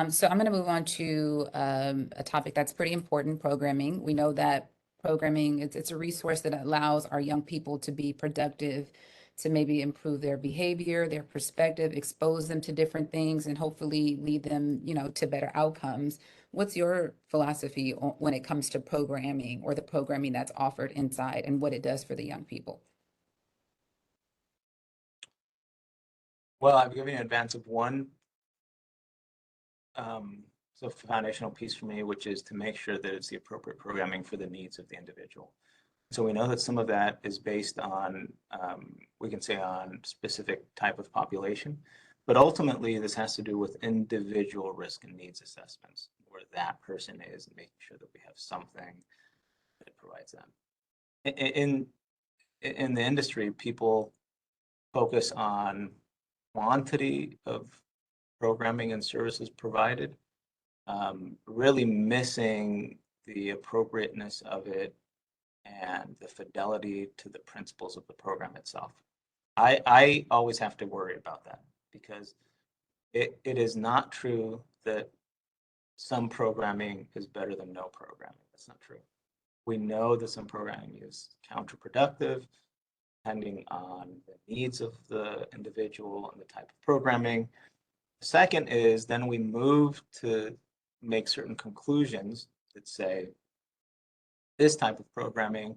So I'm going to move on to a topic that's pretty important, programming. We know that programming, it's a resource that allows our young people to be productive, to maybe improve their behavior, their perspective, expose them to different things, and hopefully lead them, to better outcomes. What's your philosophy when it comes to programming or the programming that's offered inside and what it does for the young people? Well, I've given you an advance of one so foundational piece for me, which is to make sure that it's the appropriate programming for the needs of the individual. So we know that some of that is based on, we can say on specific type of population, but ultimately this has to do with individual risk and needs assessments, where that person is, and making sure that we have something that provides them. In the industry, people focus on quantity of programming and services provided, really missing the appropriateness of it and the fidelity to the principles of the program itself. I always have to worry about that because it is not true that some programming is better than no programming. That's not true. We know that some programming is counterproductive depending on the needs of the individual and the type of programming. Second is then we move to make certain conclusions that say this type of programming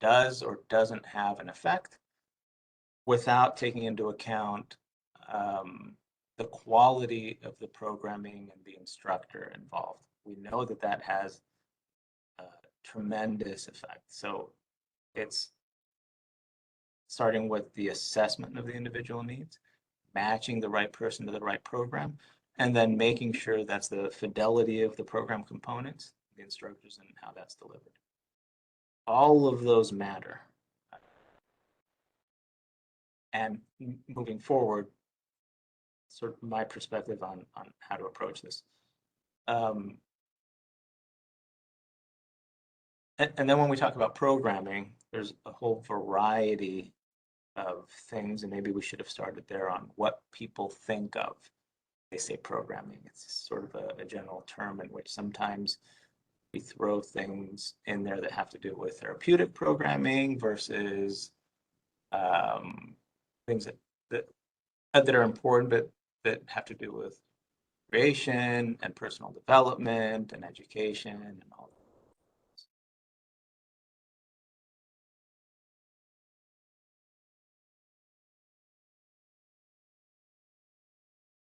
does or doesn't have an effect without taking into account the quality of the programming and the instructor involved. We know that that has a tremendous effect. So it's starting with the assessment of the individual needs, matching the right person to the right program, and then making sure that's the fidelity of the program components, the instructors, and how that's delivered. All of those matter. And moving forward, sort of my perspective on how to approach this. And then when we talk about programming, there's a whole variety of things, and maybe we should have started there on what people think of. They say programming. It's sort of a general term in which sometimes we throw things in there that have to do with therapeutic programming versus things that are important, but that have to do with creation and personal development and education and all that.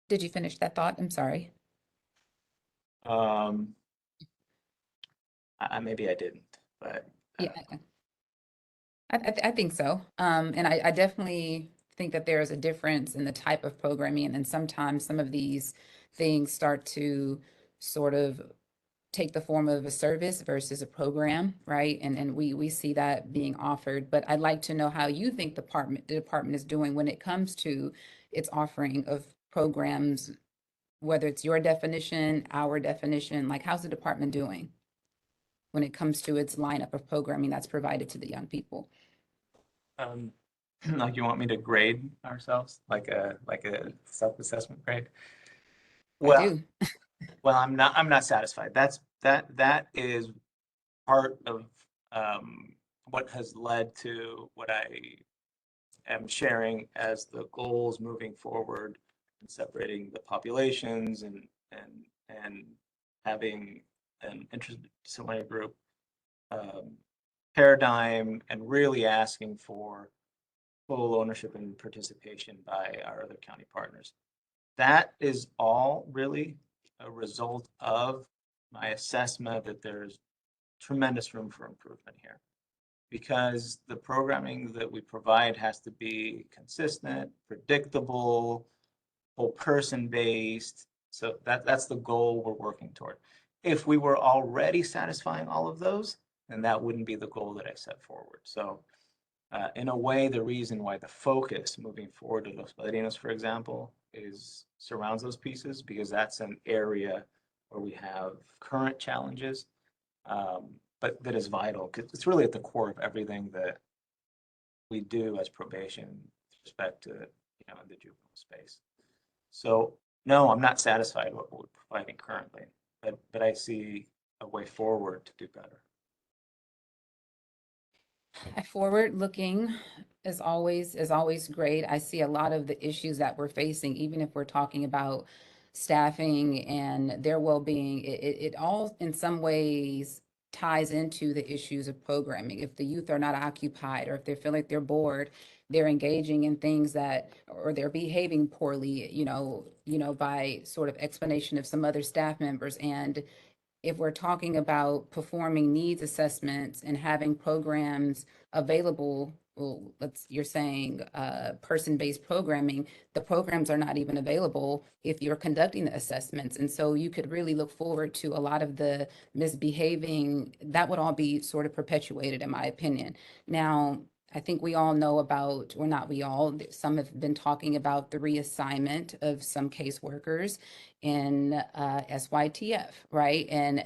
Did you finish that thought? I'm sorry. Maybe I didn't, but Yeah, I think so. And I definitely think that there is a difference in the type of programming, and sometimes some of these things start to sort of take the form of a service versus a program, right? And we see that being offered. But I'd like to know how you think the department is doing when it comes to its offering of programs, whether it's your definition, our definition, like how's the department doing when it comes to its lineup of programming that's provided to the young people? like you want me to grade ourselves like a self-assessment grade? I Well, do. well, I'm not satisfied. That is part of what has led to what I am sharing as the goals moving forward and separating the populations and having an interdisciplinary group paradigm and really asking for full ownership and participation by our other county partners. That is all really a result of my assessment that there's tremendous room for improvement here, because the programming that we provide has to be consistent, predictable, whole person based. So that's the goal we're working toward. If we were already satisfying all of those, then that wouldn't be the goal that I set forward. So in a way, the reason why the focus moving forward to Los Padrinos, for example, surrounds those pieces, because that's an area where we have current challenges, but that is vital, because it's really at the core of everything that we do as probation with respect to, in the juvenile space. So no, I'm not satisfied with what we're providing currently, but I see a way forward to do better. Forward looking is always great. I see a lot of the issues that we're facing, even if we're talking about staffing and their well-being, it all in some ways ties into the issues of programming. If the youth are not occupied, or if they feel like they're bored, they're engaging in things that, or they're behaving poorly, by sort of explanation of some other staff members. And if we're talking about performing needs assessments and having programs available, well, you're saying person-based programming, the programs are not even available if you're conducting the assessments. And so you could really look forward to a lot of the misbehaving that would all be sort of perpetuated, in my opinion. Now, I think we all know about, or not we all, some have been talking about the reassignment of some caseworkers in SYTF, right? And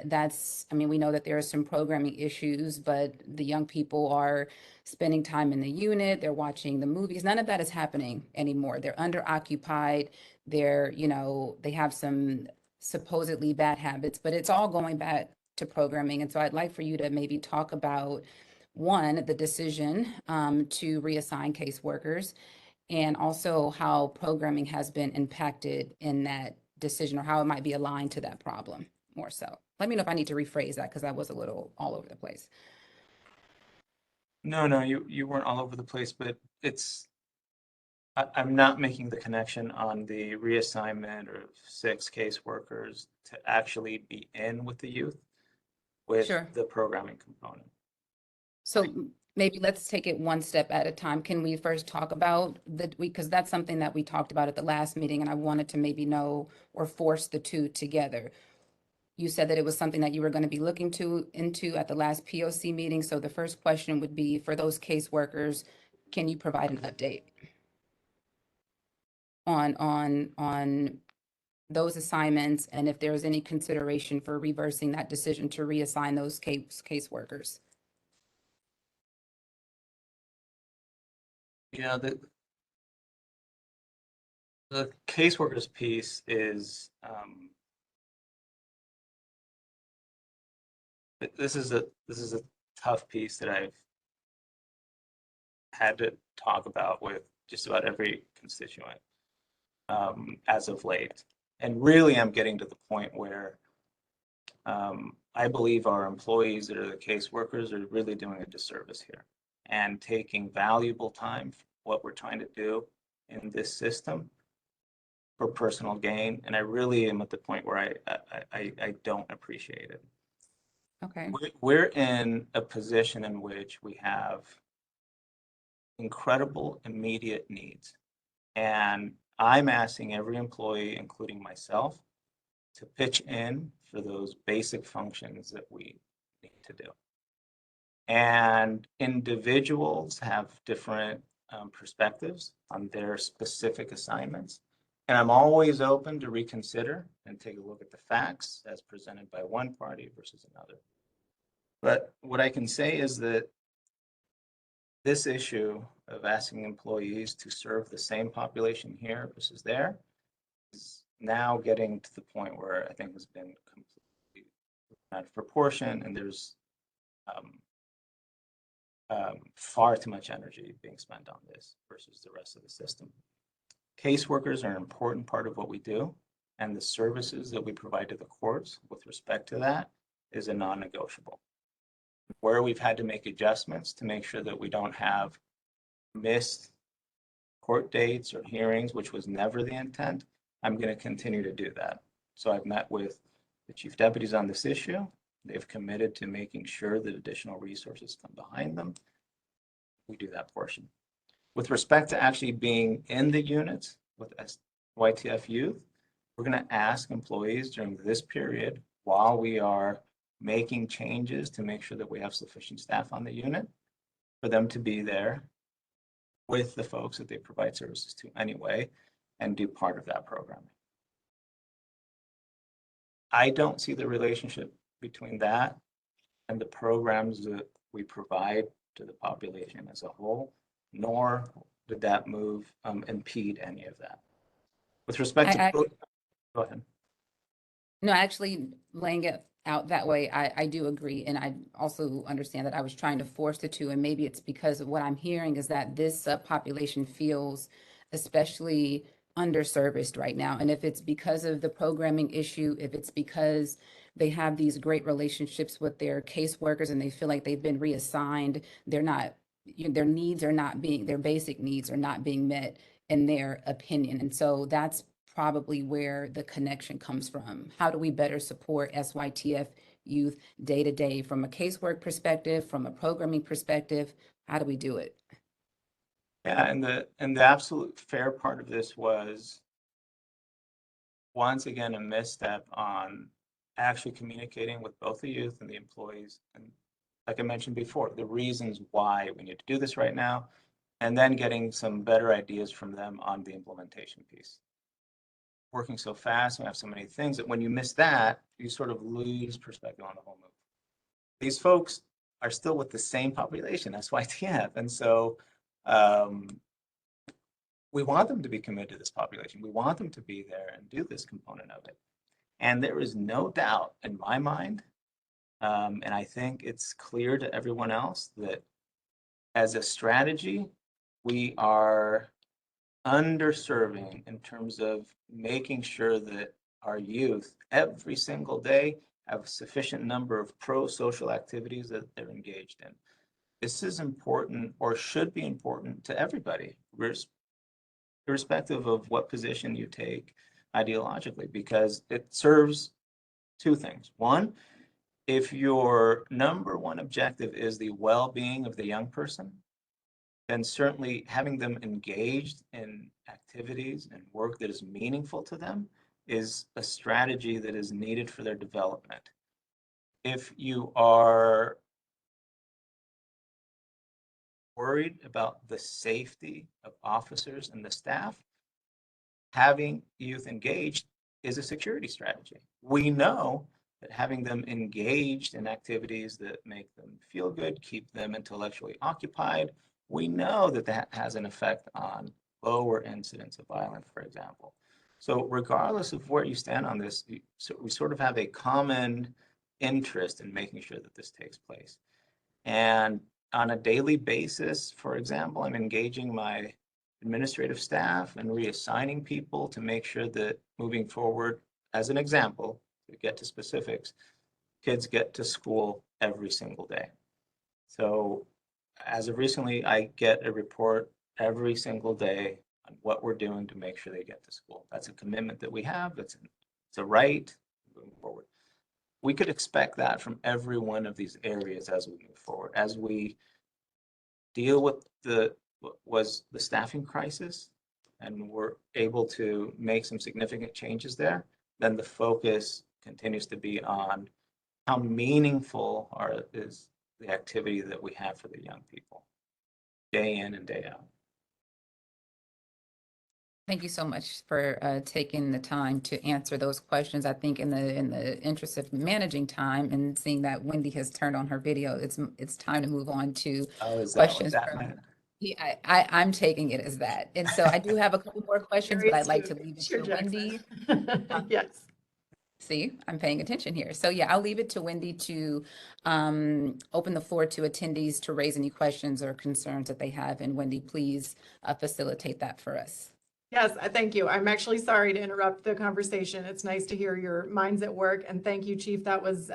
we know that there are some programming issues, but the young people are spending time in the unit, they're watching the movies. None of that is happening anymore. They're underoccupied. They have some supposedly bad habits, but it's all going back to programming. And so I'd like for you to maybe talk about, one, the decision to reassign caseworkers, and also how programming has been impacted in that decision, or how it might be aligned to that problem more so. Let me know if I need to rephrase that, because that was a little all over the place. No, you weren't all over the place, but I'm not making the connection on the reassignment of 6 caseworkers to actually be in with the youth with Sure. the programming component. So maybe let's take it one step at a time. Can we first talk about because that's something that we talked about at the last meeting, and I wanted to maybe know or force the two together. You said that it was something that you were going to be looking into at the last POC meeting. So the first question would be, for those caseworkers, can you provide an update on those assignments, and if there's any consideration for reversing that decision to reassign those caseworkers? Yeah, the caseworkers piece is this is a tough piece that I've had to talk about with just about every constituent as of late. And really, I'm getting to the point where I believe our employees that are the caseworkers are really doing a disservice here and taking valuable time for what we're trying to do in this system for personal gain. And I really am at the point where I don't appreciate it. Okay. We're in a position in which we have incredible immediate needs. And I'm asking every employee, including myself, to pitch in for those basic functions that we need to do. And individuals have different perspectives on their specific assignments. And I'm always open to reconsider and take a look at the facts as presented by one party versus another. But what I can say is that this issue of asking employees to serve the same population here versus there is now getting to the point where I think has been completely out of proportion, and there's far too much energy being spent on this versus the rest of the system. Caseworkers are an important part of what we do, and the services that we provide to the courts with respect to that is a non-negotiable. Where we've had to make adjustments to make sure that we don't have missed court dates or hearings, which was never the intent, I'm going to continue to do that. So I've met with the chief deputies on this issue, they've committed to making sure that additional resources come behind them, we do that portion. With respect to actually being in the units with YTF youth, we're going to ask employees during this period while we are making changes to make sure that we have sufficient staff on the unit for them to be there with the folks that they provide services to anyway and do part of that programming. I don't see the relationship between that and the programs that we provide to the population as a whole, nor did that move impede any of that. With respect to, go ahead. No, actually laying it out that way, I do agree. And I also understand that I was trying to force the two. And maybe it's because of what I'm hearing is that this population feels especially underserviced right now. And if it's because of the programming issue, if it's because they have these great relationships with their caseworkers and they feel like they've been reassigned, they're not, their needs are not being, their basic needs are not being met in their opinion. And so that's probably where the connection comes from. How do we better support SYTF youth day to day from a casework perspective, from a programming perspective? How do we do it? Yeah, and the absolute fair part of this was once again a misstep on actually communicating with both the youth and the employees, and like I mentioned before, the reasons why we need to do this right now, and then getting some better ideas from them on the implementation piece. Working so fast, we have so many things that when you miss that, you sort of lose perspective on the whole move. These folks are still with the same population, SYTF, and so we want them to be committed to this population. We want them to be there and do this component of it. And there is no doubt in my mind, and I think it's clear to everyone else that as a strategy, we are underserving in terms of making sure that our youth every single day have a sufficient number of pro-social activities that they're engaged in. This is important, or should be important, to everybody, irrespective of what position you take ideologically, because it serves two things. One, if your number one objective is the well-being of the young person, then certainly having them engaged in activities and work that is meaningful to them is a strategy that is needed for their development. If you are worried about the safety of officers and the staff, having youth engaged is a security strategy. We know that having them engaged in activities that make them feel good, keep them intellectually occupied, we know that that has an effect on lower incidents of violence, for example. So regardless of where you stand on this, we sort of have a common interest in making sure that this takes place. And on a daily basis, for example, I'm engaging my administrative staff and reassigning people to make sure that moving forward, as an example, to get to specifics, kids get to school every single day. So as of recently, I get a report every single day on what we're doing to make sure they get to school. That's a commitment that we have. It's a right moving forward. We could expect that from every one of these areas as we move forward. As we deal with the staffing crisis and we're able to make some significant changes there, then the focus continues to be on how meaningful is the activity that we have for the young people, day in and day out. Thank you so much for taking the time to answer those questions. I think in the interest of managing time and seeing that Wendy has turned on her video, it's time to move on to questions. Yeah, I'm taking it as that. And so I do have a couple more questions, but I'd like to leave it to Wendy. Yes. See, I'm paying attention here. So yeah, I'll leave it to Wendy to open the floor to attendees to raise any questions or concerns that they have. And Wendy, please facilitate that for us. Yes, thank you. I'm actually sorry to interrupt the conversation. It's nice to hear your minds at work. And thank you, Chief. That was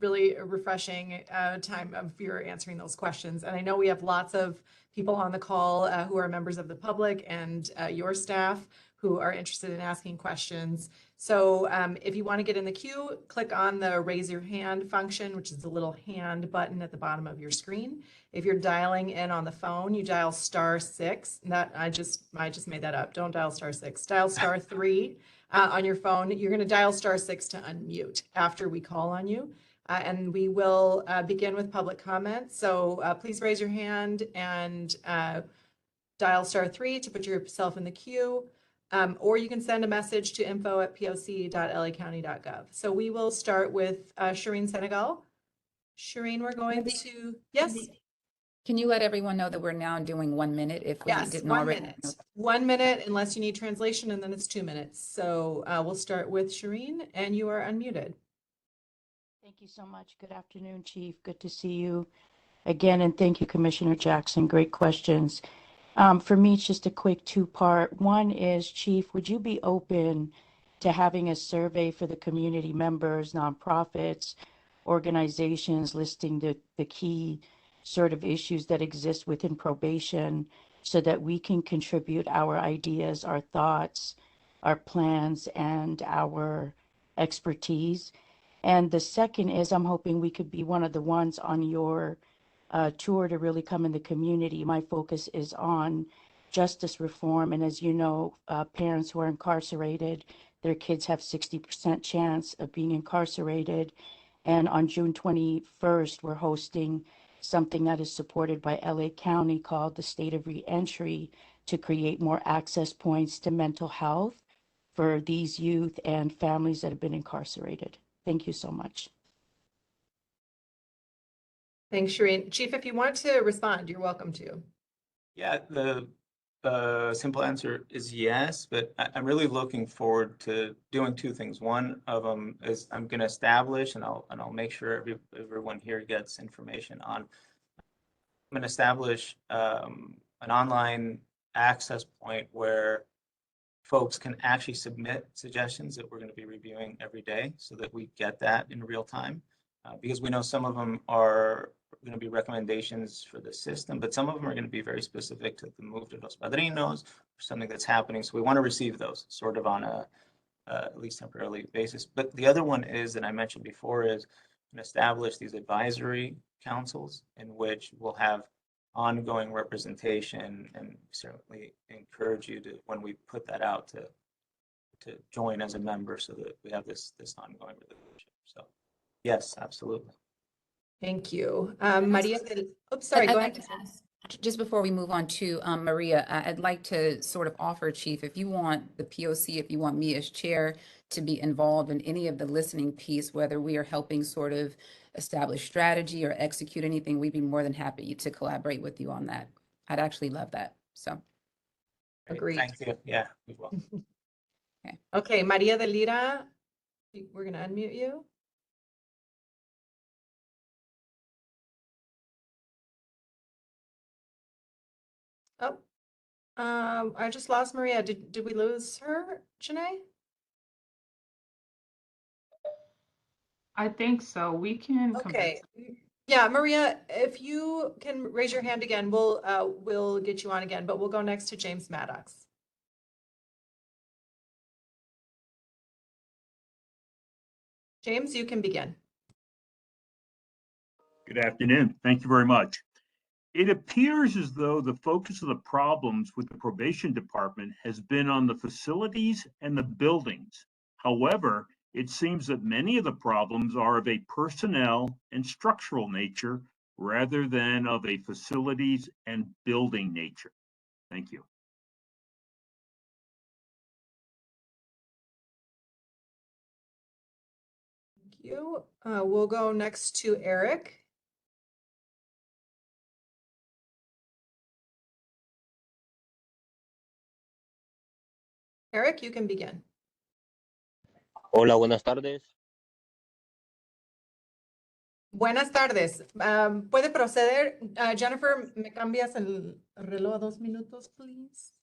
really a refreshing time of your answering those questions. And I know we have lots of people on the call who are members of the public and your staff who are interested in asking questions. So if you want to get in the queue, click on the raise your hand function, which is the little hand button at the bottom of your screen. If you're dialing in on the phone, you dial *6. That I just made that up. Don't dial *6. Dial *3 on your phone. You're going to dial *6 to unmute after we call on you. And we will begin with public comments. So please raise your hand and dial *3 to put yourself in the queue. Or you can send a message to info@poc.lacounty.gov. So we will start with Shireen Senegal. Shireen, we're going to, yes? Can you let everyone know that we're now doing 1 minute if we Yes, didn't 1 already? minute. 1 minute unless you need translation, and then it's 2 minutes. So we'll start with Shireen, and you are unmuted. Thank you so much. Good afternoon, Chief. Good to see you again, and thank you, Commissioner Jackson. Great questions. For me, it's just a quick two-part. One is, Chief, would you be open to having a survey for the community members, nonprofits, organizations, listing the key sort of issues that exist within probation so that we can contribute our ideas, our thoughts, our plans, and our expertise? And the second is, I'm hoping we could be one of the ones on your tour to really come in the community. My focus is on justice reform. And as you know, parents who are incarcerated, their kids have 60% chance of being incarcerated. And on June 21st, we're hosting something that is supported by LA County called the State of Reentry to create more access points to mental health for these youth and families that have been incarcerated. Thank you so much. Thanks, Shireen. Chief, if you want to respond, you're welcome to. Yeah, the simple answer is yes, but I'm really looking forward to doing two things. One of them is I'm going to establish, and I'll make sure everyone here gets information on. I'm going to establish an online access point where folks can actually submit suggestions that we're going to be reviewing every day, so that we get that in real time. Because we know some of them are going to be recommendations for the system, but some of them are going to be very specific to the move to Los Padrinos or something that's happening. So we want to receive those sort of on a at least temporarily basis. But the other one is, that I mentioned before, is establish these advisory councils in which we'll have ongoing representation, and certainly encourage you to, when we put that out, to join as a member so that we have this ongoing relationship. So yes, absolutely. Thank you. Maria, sorry, I'd go like ahead. to ask, just before we move on to Maria, I'd like to sort of offer, Chief, if you want the POC, if you want me as chair to be involved in any of the listening piece, whether we are helping sort of establish strategy or execute anything, we'd be more than happy to collaborate with you on that. I'd actually love that. So. Agreed. Thank you. Yeah, we will. Okay, Maria de Lira, we're going to unmute you. Oh, I just lost Maria. Did we lose her, Janae? I think so. We can come back. Okay. Yeah, Maria, if you can raise your hand again, we'll get you on again, but we'll go next to James Maddox. James, you can begin. Good afternoon. Thank you very much. It appears as though the focus of the problems with the probation department has been on the facilities and the buildings. However, it seems that many of the problems are of a personnel and structural nature rather than of a facilities and building nature. Thank you. Thank you. We'll go next to Eric. Eric, you can begin. Hola, buenas tardes. Buenas tardes. ¿Puede proceder? Jennifer, ¿me cambias el reloj a 2 minutos, please?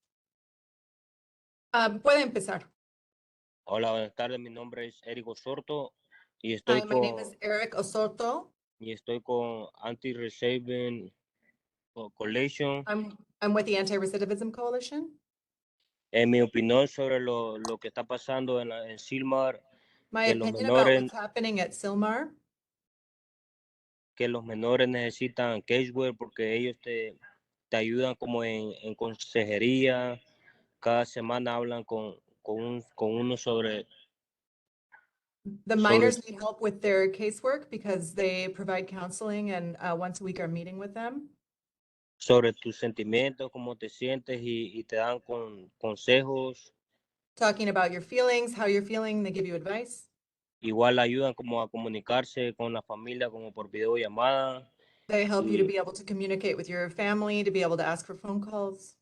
Puede empezar. Hola, buenas tardes. Mi nombre es Eric Osorto y Hi, estoy my name is Eric Osorto. con Anti-Receiving Coalition. I'm with the Anti-Recidivism Coalition. En mi opinión sobre lo que está pasando en Silmar, My que los opinion about menores, what's happening at Silmar, que los menores necesitan casework porque ellos te ayudan como en consejería. Cada semana hablan con uno the sobre, minors need help with their casework because they provide counseling and once a week are meeting with them. sobre tus sentimientos, cómo te sientes y te dan consejos. Talking about your feelings, how you're feeling, they give you advice. Igual ayudan como a comunicarse con la familia como por videollamada. They help you to Y, be able to communicate with your family, to be able to ask for phone calls.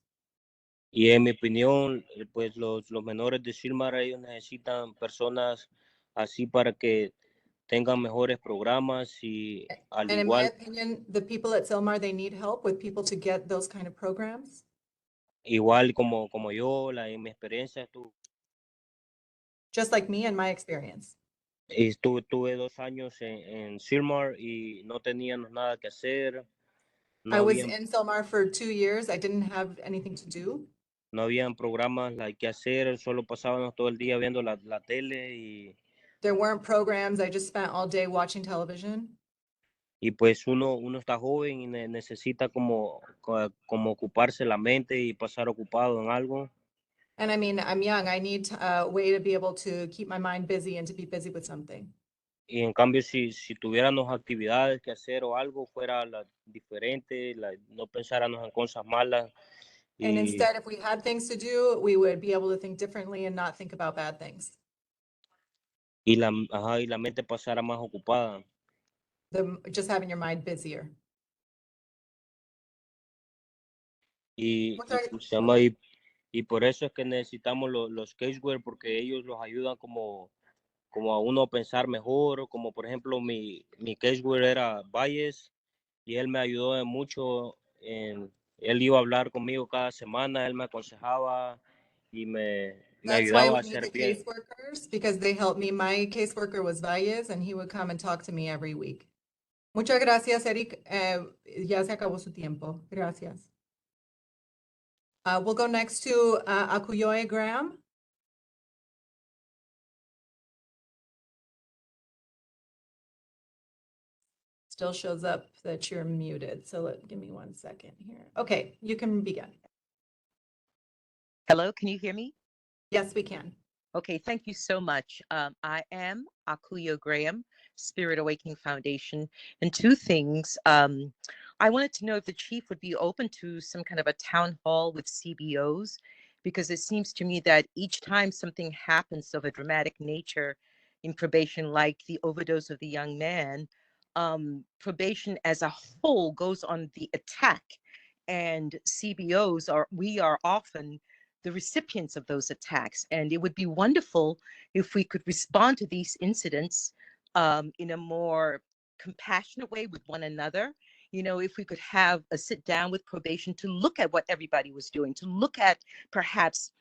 y en mi opinión, pues los menores de Silmar, ellos necesitan personas así para que tengan mejores programas y al And in my igual, opinion, the people at Silmar, they need help with people to get those kind of programs. igual como yo, en mi experiencia, Just like me and my experience. tuve 2 años en Silmar y no teníamos nada que hacer, no I was habían, in Silmar for 2 years. I didn't have anything to do. no habían programas que hacer, solo pasábamos todo el día viendo la tele There weren't programs. I just spent all day watching television. y pues uno está joven y necesita como ocuparse la mente y pasar ocupado en algo. And I mean, I'm young. I need a way to be able to keep my mind busy and to be busy with something. Y en cambio, si tuviéramos actividades que hacer o algo fuera diferente, no pensáramos en cosas malas And y, instead, if we had things to do, we would be able to think differently and not think about bad things. y la mente pasara más ocupada. Just having your mind busier. What's our- ¿Cómo se llama? Y por eso es que necesitamos los casework, porque ellos los ayudan como a uno pensar mejor, como por ejemplo mi casework era Valles y él me ayudó mucho, él iba a hablar conmigo cada semana, él me aconsejaba y me That's why ayudaba a we need hacer the bien. caseworkers, because they helped me. My caseworker was Valles, and he would come and talk to me every week. Muchas gracias, Eric. Ya se acabó su tiempo. Gracias. We'll go next to Akuyoe Graham. Still shows up that you're muted, so give me 1 second here. Okay, you can begin. Hello, can you hear me? Yes, we can. Okay, thank you so much. I am Akuyo Graham, Spirit Awakening Foundation. And two things. I wanted to know if the chief would be open to some kind of a town hall with CBOs, because it seems to me that each time something happens of a dramatic nature in probation, like the overdose of the young man, probation as a whole goes on the attack. And we are often the recipients of those attacks. And it would be wonderful if we could respond to these incidents in a more compassionate way with one another. If we could have a sit down with probation to look at what everybody was doing, to look at perhaps,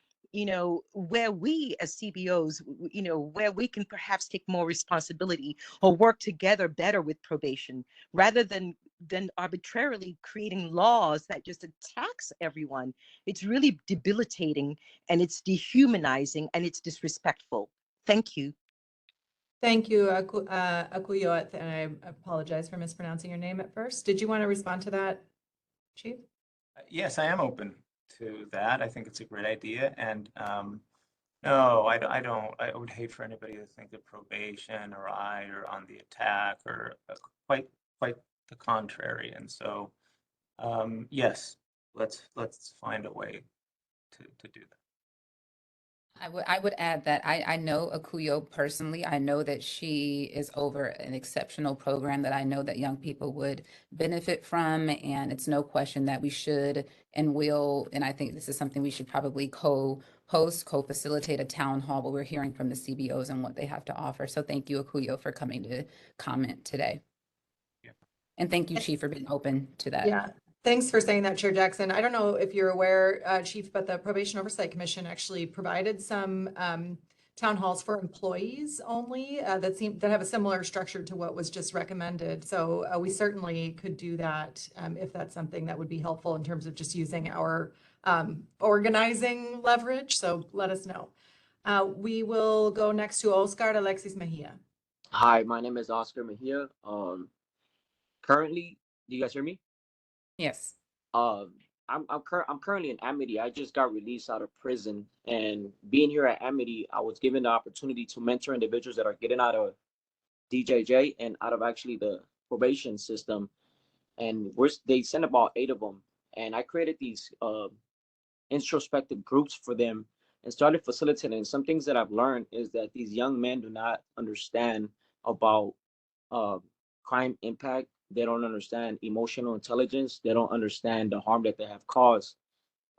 where we as CBOs, where we can perhaps take more responsibility or work together better with probation rather than arbitrarily creating laws that just attacks everyone. It's really debilitating and it's dehumanizing and it's disrespectful. Thank you. Thank you, Akuyo, and I apologize for mispronouncing your name at first. Did you want to respond to that, Chief? Yes, I am open to that. I think it's a great idea. And no, I don't. I would hate for anybody to think that probation or I are on the attack or quite the contrary. And so, yes, let's find a way to do that. I would add that I know Akuyo personally. I know that she is over an exceptional program that I know that young people would benefit from. And it's no question that we should and will, and I think this is something we should probably co-facilitate a town hall where we're hearing from the CBOs and what they have to offer. So thank you, Akuyo, for coming to comment today. Yeah. And thank you, Chief, for being open to that. Yeah, thanks for saying that, Chair Jackson. I don't know if you're aware, Chief, but the Probation Oversight Commission actually provided some town halls for employees only that have a similar structure to what was just recommended. So we certainly could do that if that's something that would be helpful in terms of just using our organizing leverage, so let us know. We will go next to Oscar Alexis Mejia. Hi, my name is Oscar Mejia. Currently, do you guys hear me? Yes. I'm currently in Amity. I just got released out of prison, and being here at Amity, I was given the opportunity to mentor individuals that are getting out of DJJ and out of actually the probation system. And they sent about 8 of them, and I created these introspective groups for them and started facilitating. Some things that I've learned is that these young men do not understand about crime impact. They don't understand emotional intelligence. They don't understand the harm that they have caused.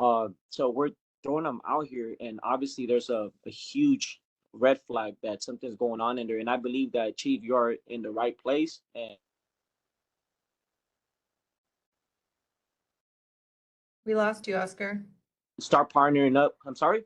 So we're throwing them out here, and obviously there's a huge red flag that something's going on in there. And I believe that, Chief, you're in the right place. And We lost you, Oscar. start partnering up. I'm sorry.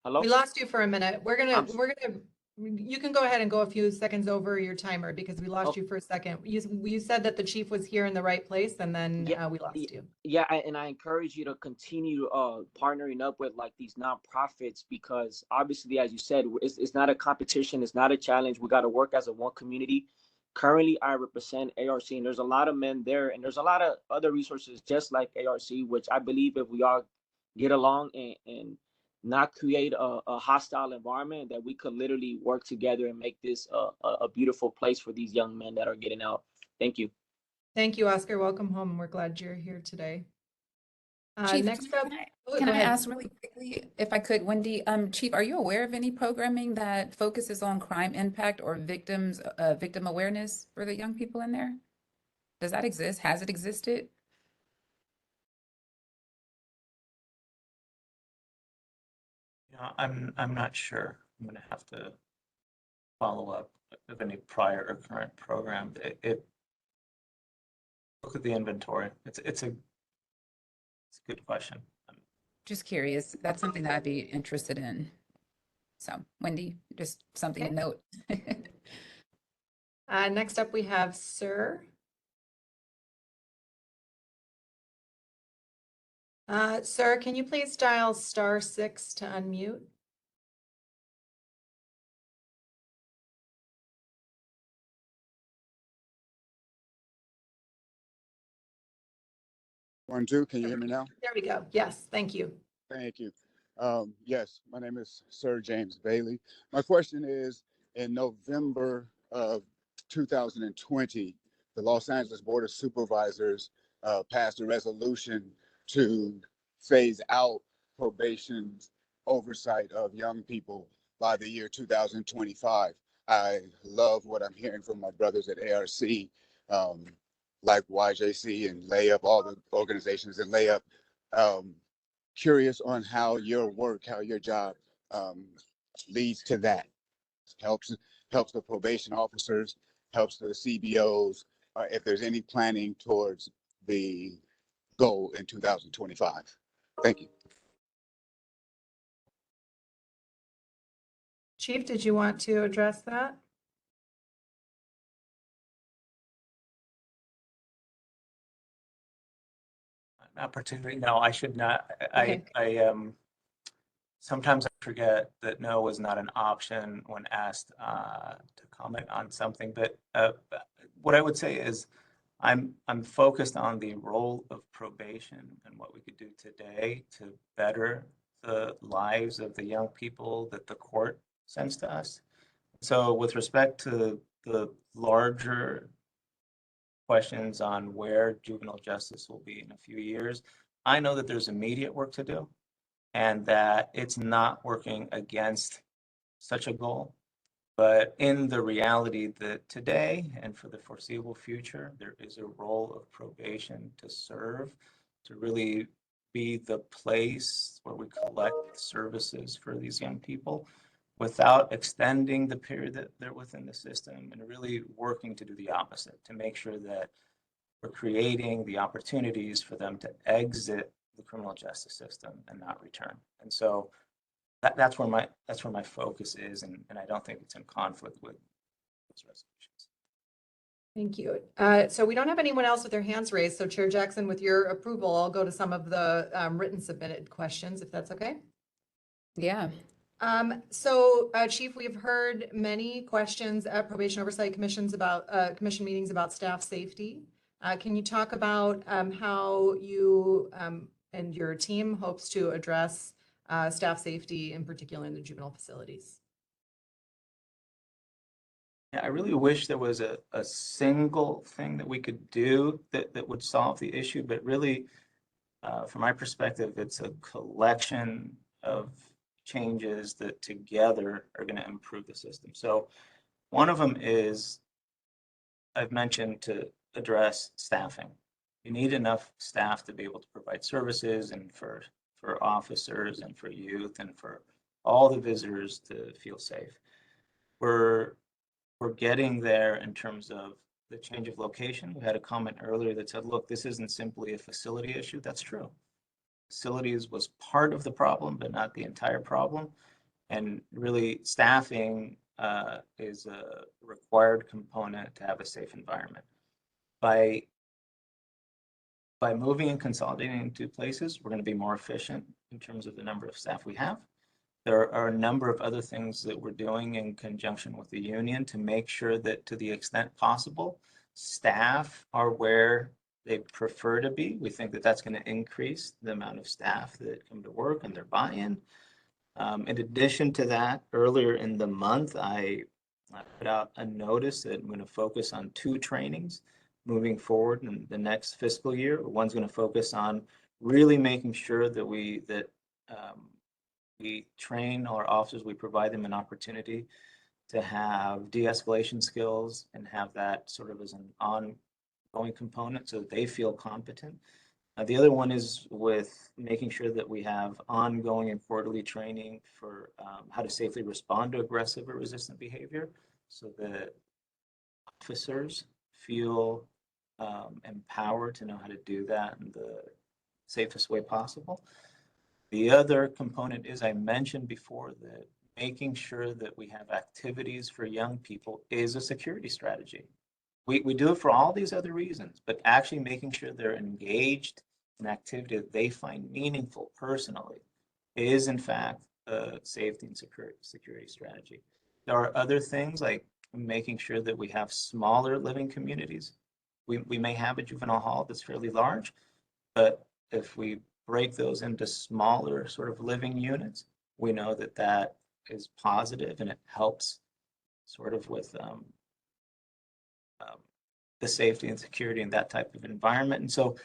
Hello. We lost you for a minute. I'm- You can go ahead and go a few seconds over your timer because we lost you for a second. You said that the chief was here in the right place, and then we lost you. Yeah, and I encourage you to continue partnering up with like these nonprofits, because obviously, as you said, it's not a competition, it's not a challenge. We got to work as a one community. Currently, I represent ARC, and there's a lot of men there, and there's a lot of other resources just like ARC, which I believe if we all get along and not create a hostile environment, that we could literally work together and make this a beautiful place for these young men that are getting out. Thank you. Thank you, Oscar. Welcome home. We're glad you're here today. Chief, Next up, can I ask really quickly, if I could, Wendy, Chief, are you aware of any programming that focuses on crime impact or victim awareness for the young people in there? Does that exist? Has it existed? I'm not sure. I'm going to have to follow up of any prior or current program. Look at the inventory. It's a good question. Just curious. That's something that I'd be interested in. So, Wendy, just something to note. Next up, we have Sir. Sir, can you please dial *6 to unmute? One, two, can you hear me now? There we go. Yes, thank you. Thank you. Yes, my name is Sir James Bailey. My question is, in November of 2020, the Los Angeles Board of Supervisors passed a resolution to phase out probation's oversight of young people by the year 2025. I love what I'm hearing from my brothers at ARC, like YJC and Layup, all the organizations in Layup. Curious on how your work, how your job leads to that. Helps the probation officers, helps the CBOs, if there's any planning towards the goal in 2025. Thank you. Chief, did you want to address that? Not particularly. No, I should not. Okay. I sometimes I forget that no was not an option when asked to comment on something. But what I would say is I'm focused on the role of probation and what we could do today to better the lives of the young people that the court sends to us. So with respect to the larger questions on where juvenile justice will be in a few years, I know that there's immediate work to do and that it's not working against such a goal. But in the reality that today and for the foreseeable future, there is a role of probation to serve, to really be the place where we collect services for these young people without extending the period that they're within the system, and really working to do the opposite, to make sure that we're creating the opportunities for them to exit the criminal justice system and not return. And so that's where my focus is, and I don't think it's in conflict with those resolutions. Thank you. So we don't have anyone else with their hands raised. So Chair Jackson, with your approval, I'll go to some of the written submitted questions, if that's okay. Yeah. Chief, we've heard many questions at probation oversight commissions about commission meetings about staff safety. Can you talk about how you and your team hopes to address staff safety, in particular in the juvenile facilities? Yeah, I really wish there was a single thing that we could do that would solve the issue, but really, from my perspective, it's a collection of changes that together are going to improve the system. So one of them is, I've mentioned, to address staffing. You need enough staff to be able to provide services, and for officers and for youth and for all the visitors to feel safe. We're getting there in terms of the change of location. We had a comment earlier that said, look, this isn't simply a facility issue. That's true. Facilities was part of the problem, but not the entire problem. And really, staffing is a required component to have a safe environment. By moving and consolidating into places, we're going to be more efficient in terms of the number of staff we have. There are a number of other things that we're doing in conjunction with the union to make sure that, to the extent possible, staff are where they prefer to be. We think that that's going to increase the amount of staff that come to work and their buy-in. In addition to that, earlier in the month, I put out a notice that I'm going to focus on 2 trainings moving forward in the next fiscal year. One's going to focus on really making sure that we train our officers, we provide them an opportunity to have de-escalation skills and have that sort of as an ongoing component so that they feel competent. The other one is with making sure that we have ongoing and quarterly training for how to safely respond to aggressive or resistant behavior so that officers feel empowered to know how to do that in the safest way possible. The other component is, I mentioned before, that making sure that we have activities for young people is a security strategy. We do it for all these other reasons, but actually making sure they're engaged in activity that they find meaningful personally is, in fact, a safety and security strategy. There are other things like making sure that we have smaller living communities. We may have a juvenile hall that's fairly large, but if we break those into smaller sort of living units, we know that that is positive and it helps sort of with the safety and security in that type of environment. And so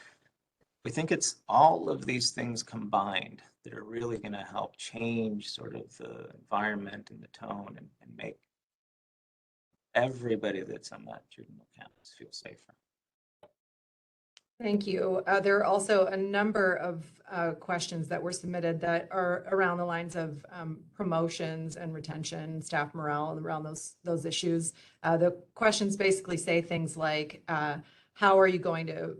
we think it's all of these things combined that are really going to help change sort of the environment and the tone and make everybody that's on that juvenile campus feel safer. Thank you. There are also a number of questions that were submitted that are around the lines of promotions and retention, staff morale, and around those issues. The questions basically say things like, how are you going to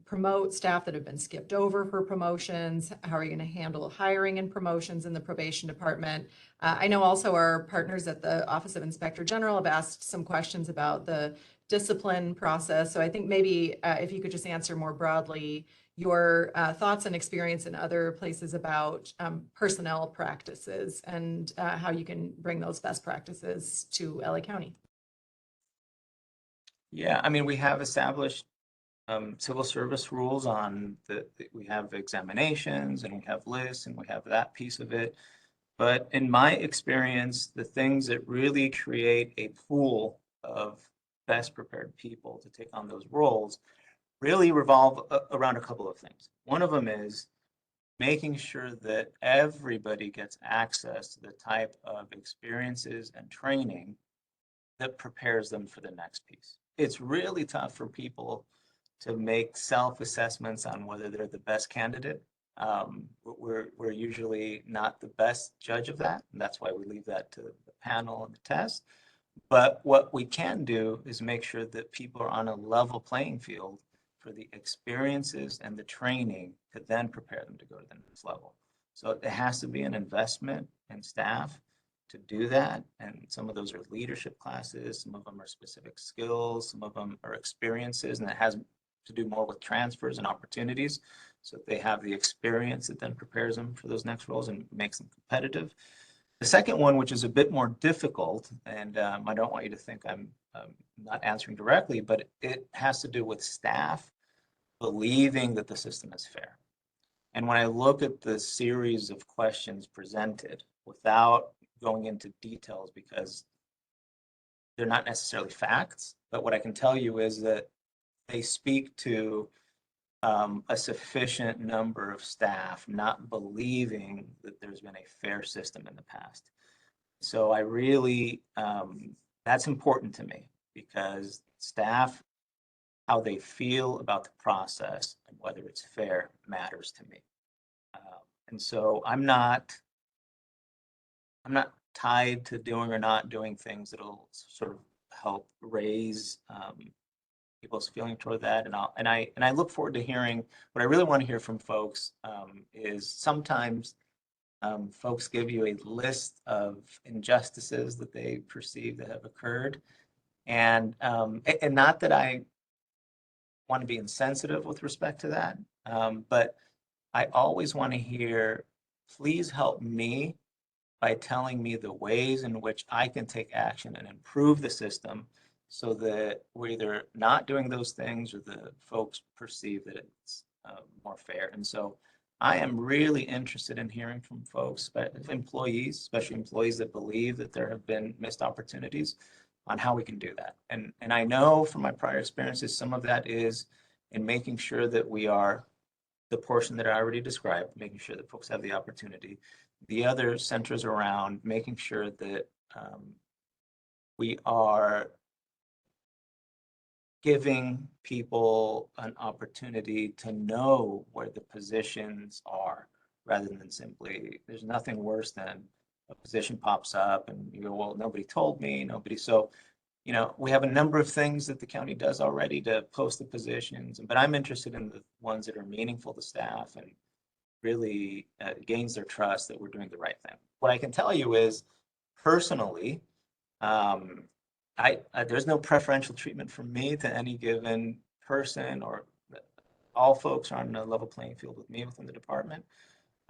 promote staff that have been skipped over for promotions? How are you going to handle hiring and promotions in the probation department? I know also our partners at the Office of Inspector General have asked some questions about the discipline process. So I think maybe if you could just answer more broadly your thoughts and experience in other places about personnel practices and how you can bring those best practices to LA County. Yeah, I mean, we have established civil service rules on we have examinations and we have lists and we have that piece of it. But in my experience, the things that really create a pool of best prepared people to take on those roles really revolve around a couple of things. One of them is making sure that everybody gets access to the type of experiences and training that prepares them for the next piece. It's really tough for people to make self-assessments on whether they're the best candidate. We're usually not the best judge of that, and that's why we leave that to the panel and the test. But what we can do is make sure that people are on a level playing field for the experiences and the training to then prepare them to go to the next level. So it has to be an investment in staff to do that. And some of those are leadership classes, some of them are specific skills, some of them are experiences, and it has to do more with transfers and opportunities. So they have the experience that then prepares them for those next roles and makes them competitive. The second one, which is a bit more difficult, and I don't want you to think I'm not answering directly, but it has to do with staff believing that the system is fair. And when I look at the series of questions presented, without going into details because they're not necessarily facts, but what I can tell you is that they speak to a sufficient number of staff not believing that there's been a fair system in the past. So I really, that's important to me because staff, how they feel about the process and whether it's fair matters to me. And so I'm not tied to doing or not doing things that'll sort of help raise people's feeling toward that. And I look forward to hearing what I really want to hear from folks is sometimes folks give you a list of injustices that they perceive that have occurred. And not that I want to be insensitive with respect to that, but I always want to hear, please help me by telling me the ways in which I can take action and improve the system so that we're either not doing those things or the folks perceive that it's more fair. And so I am really interested in hearing from folks, but employees, especially employees that believe that there have been missed opportunities on how we can do that. And I know from my prior experiences, some of that is in making sure that we are the portion that I already described, making sure that folks have the opportunity. The other centers around making sure that we are giving people an opportunity to know where the positions are rather than simply, there's nothing worse than a position pops up and you go, well, nobody told me, nobody. So, you know, we have a number of things that the county does already to post the positions, but I'm interested in the ones that are meaningful to staff and really gains their trust that we're doing the right thing. What I can tell you is personally, there's no preferential treatment from me to any given person, or all folks are on a level playing field with me within the department.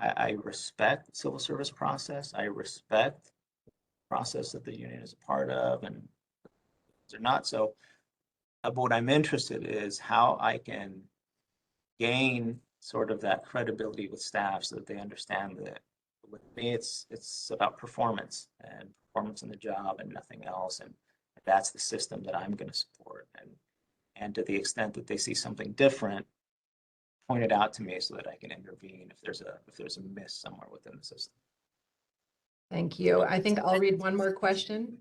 I respect the civil service process. I respect the process that the union is a part of, and they're not. So, but what I'm interested is how I can gain sort of that credibility with staff so that they understand that with me, it's about performance and performance in the job and nothing else. And that's the system that I'm going to support. And to the extent that they see something different, point it out to me so that I can intervene if there's a miss somewhere within the system. Thank you. I think I'll read one more question.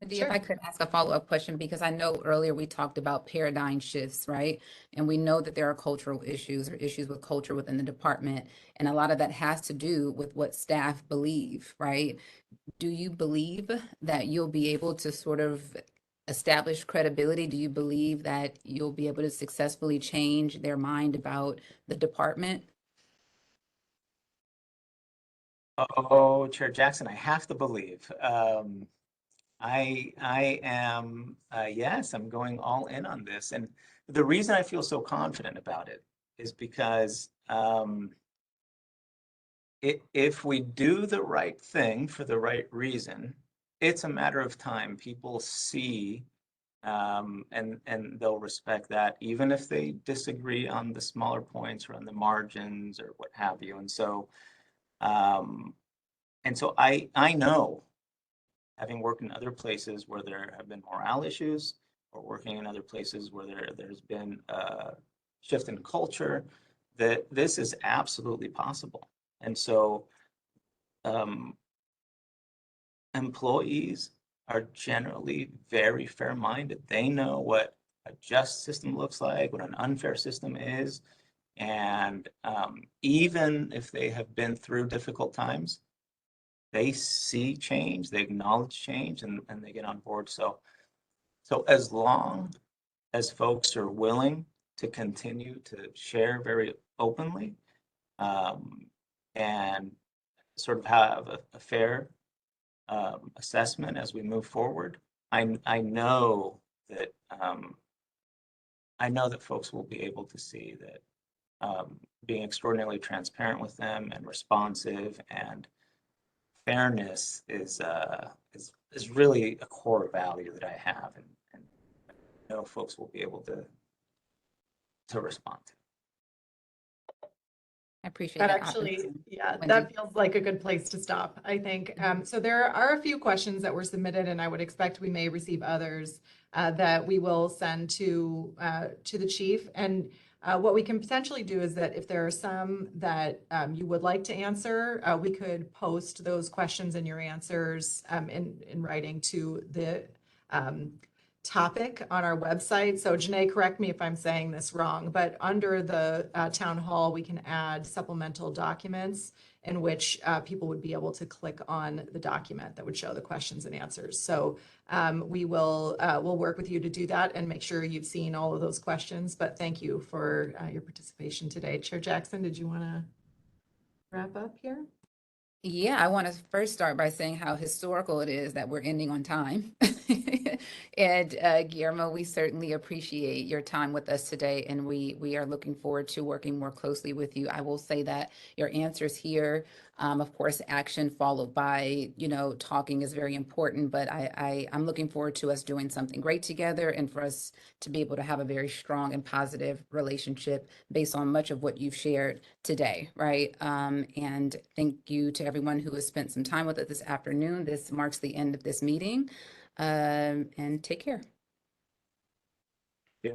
If I could ask a follow-up question, because I know earlier we talked about paradigm shifts, right? And we know that there are cultural issues or issues with culture within the department. And a lot of that has to do with what staff believe, right? Do you believe that you'll be able to sort of establish credibility? Do you believe that you'll be able to successfully change their mind about the department? Oh, Chair Jackson, I have to believe. I am, yes, I'm going all in on this. And the reason I feel so confident about it is because if we do the right thing for the right reason, it's a matter of time. People see and they'll respect that, even if they disagree on the smaller points or on the margins or what have you. And so I know, having worked in other places where there have been morale issues, or working in other places where there's been a shift in culture, that this is absolutely possible. And so employees are generally very fair-minded. They know what a just system looks like, what an unfair system is. And even if they have been through difficult times, they see change, they acknowledge change, and they get on board. So as long as folks are willing to continue to share very openly and sort of have a fair assessment as we move forward. I know that folks will be able to see that being extraordinarily transparent with them and responsive and fairness is really a core value that I have, and I know folks will be able to respond to. I appreciate That that. actually, yeah, Wendy. that feels like a good place to stop, I think. So there are a few questions that were submitted, and I would expect we may receive others that we will send to the chief. And what we can potentially do is that if there are some that you would like to answer, we could post those questions and your answers in writing to the topic on our website. So Janae, correct me if I'm saying this wrong, but under the town hall, we can add supplemental documents in which people would be able to click on the document that would show the questions and answers. So we'll work with you to do that and make sure you've seen all of those questions. But thank you for your participation today. Chair Jackson, did you want to wrap up here? Yeah, I want to first start by saying how historical it is that we're ending on time. And Guillermo, we certainly appreciate your time with us today, and we are looking forward to working more closely with you. I will say that your answers here, of course, action followed by, talking is very important, but I'm looking forward to us doing something great together and for us to be able to have a very strong and positive relationship based on much of what you've shared today, right? And thank you to everyone who has spent some time with us this afternoon. This marks the end of this meeting. And take care. Yeah.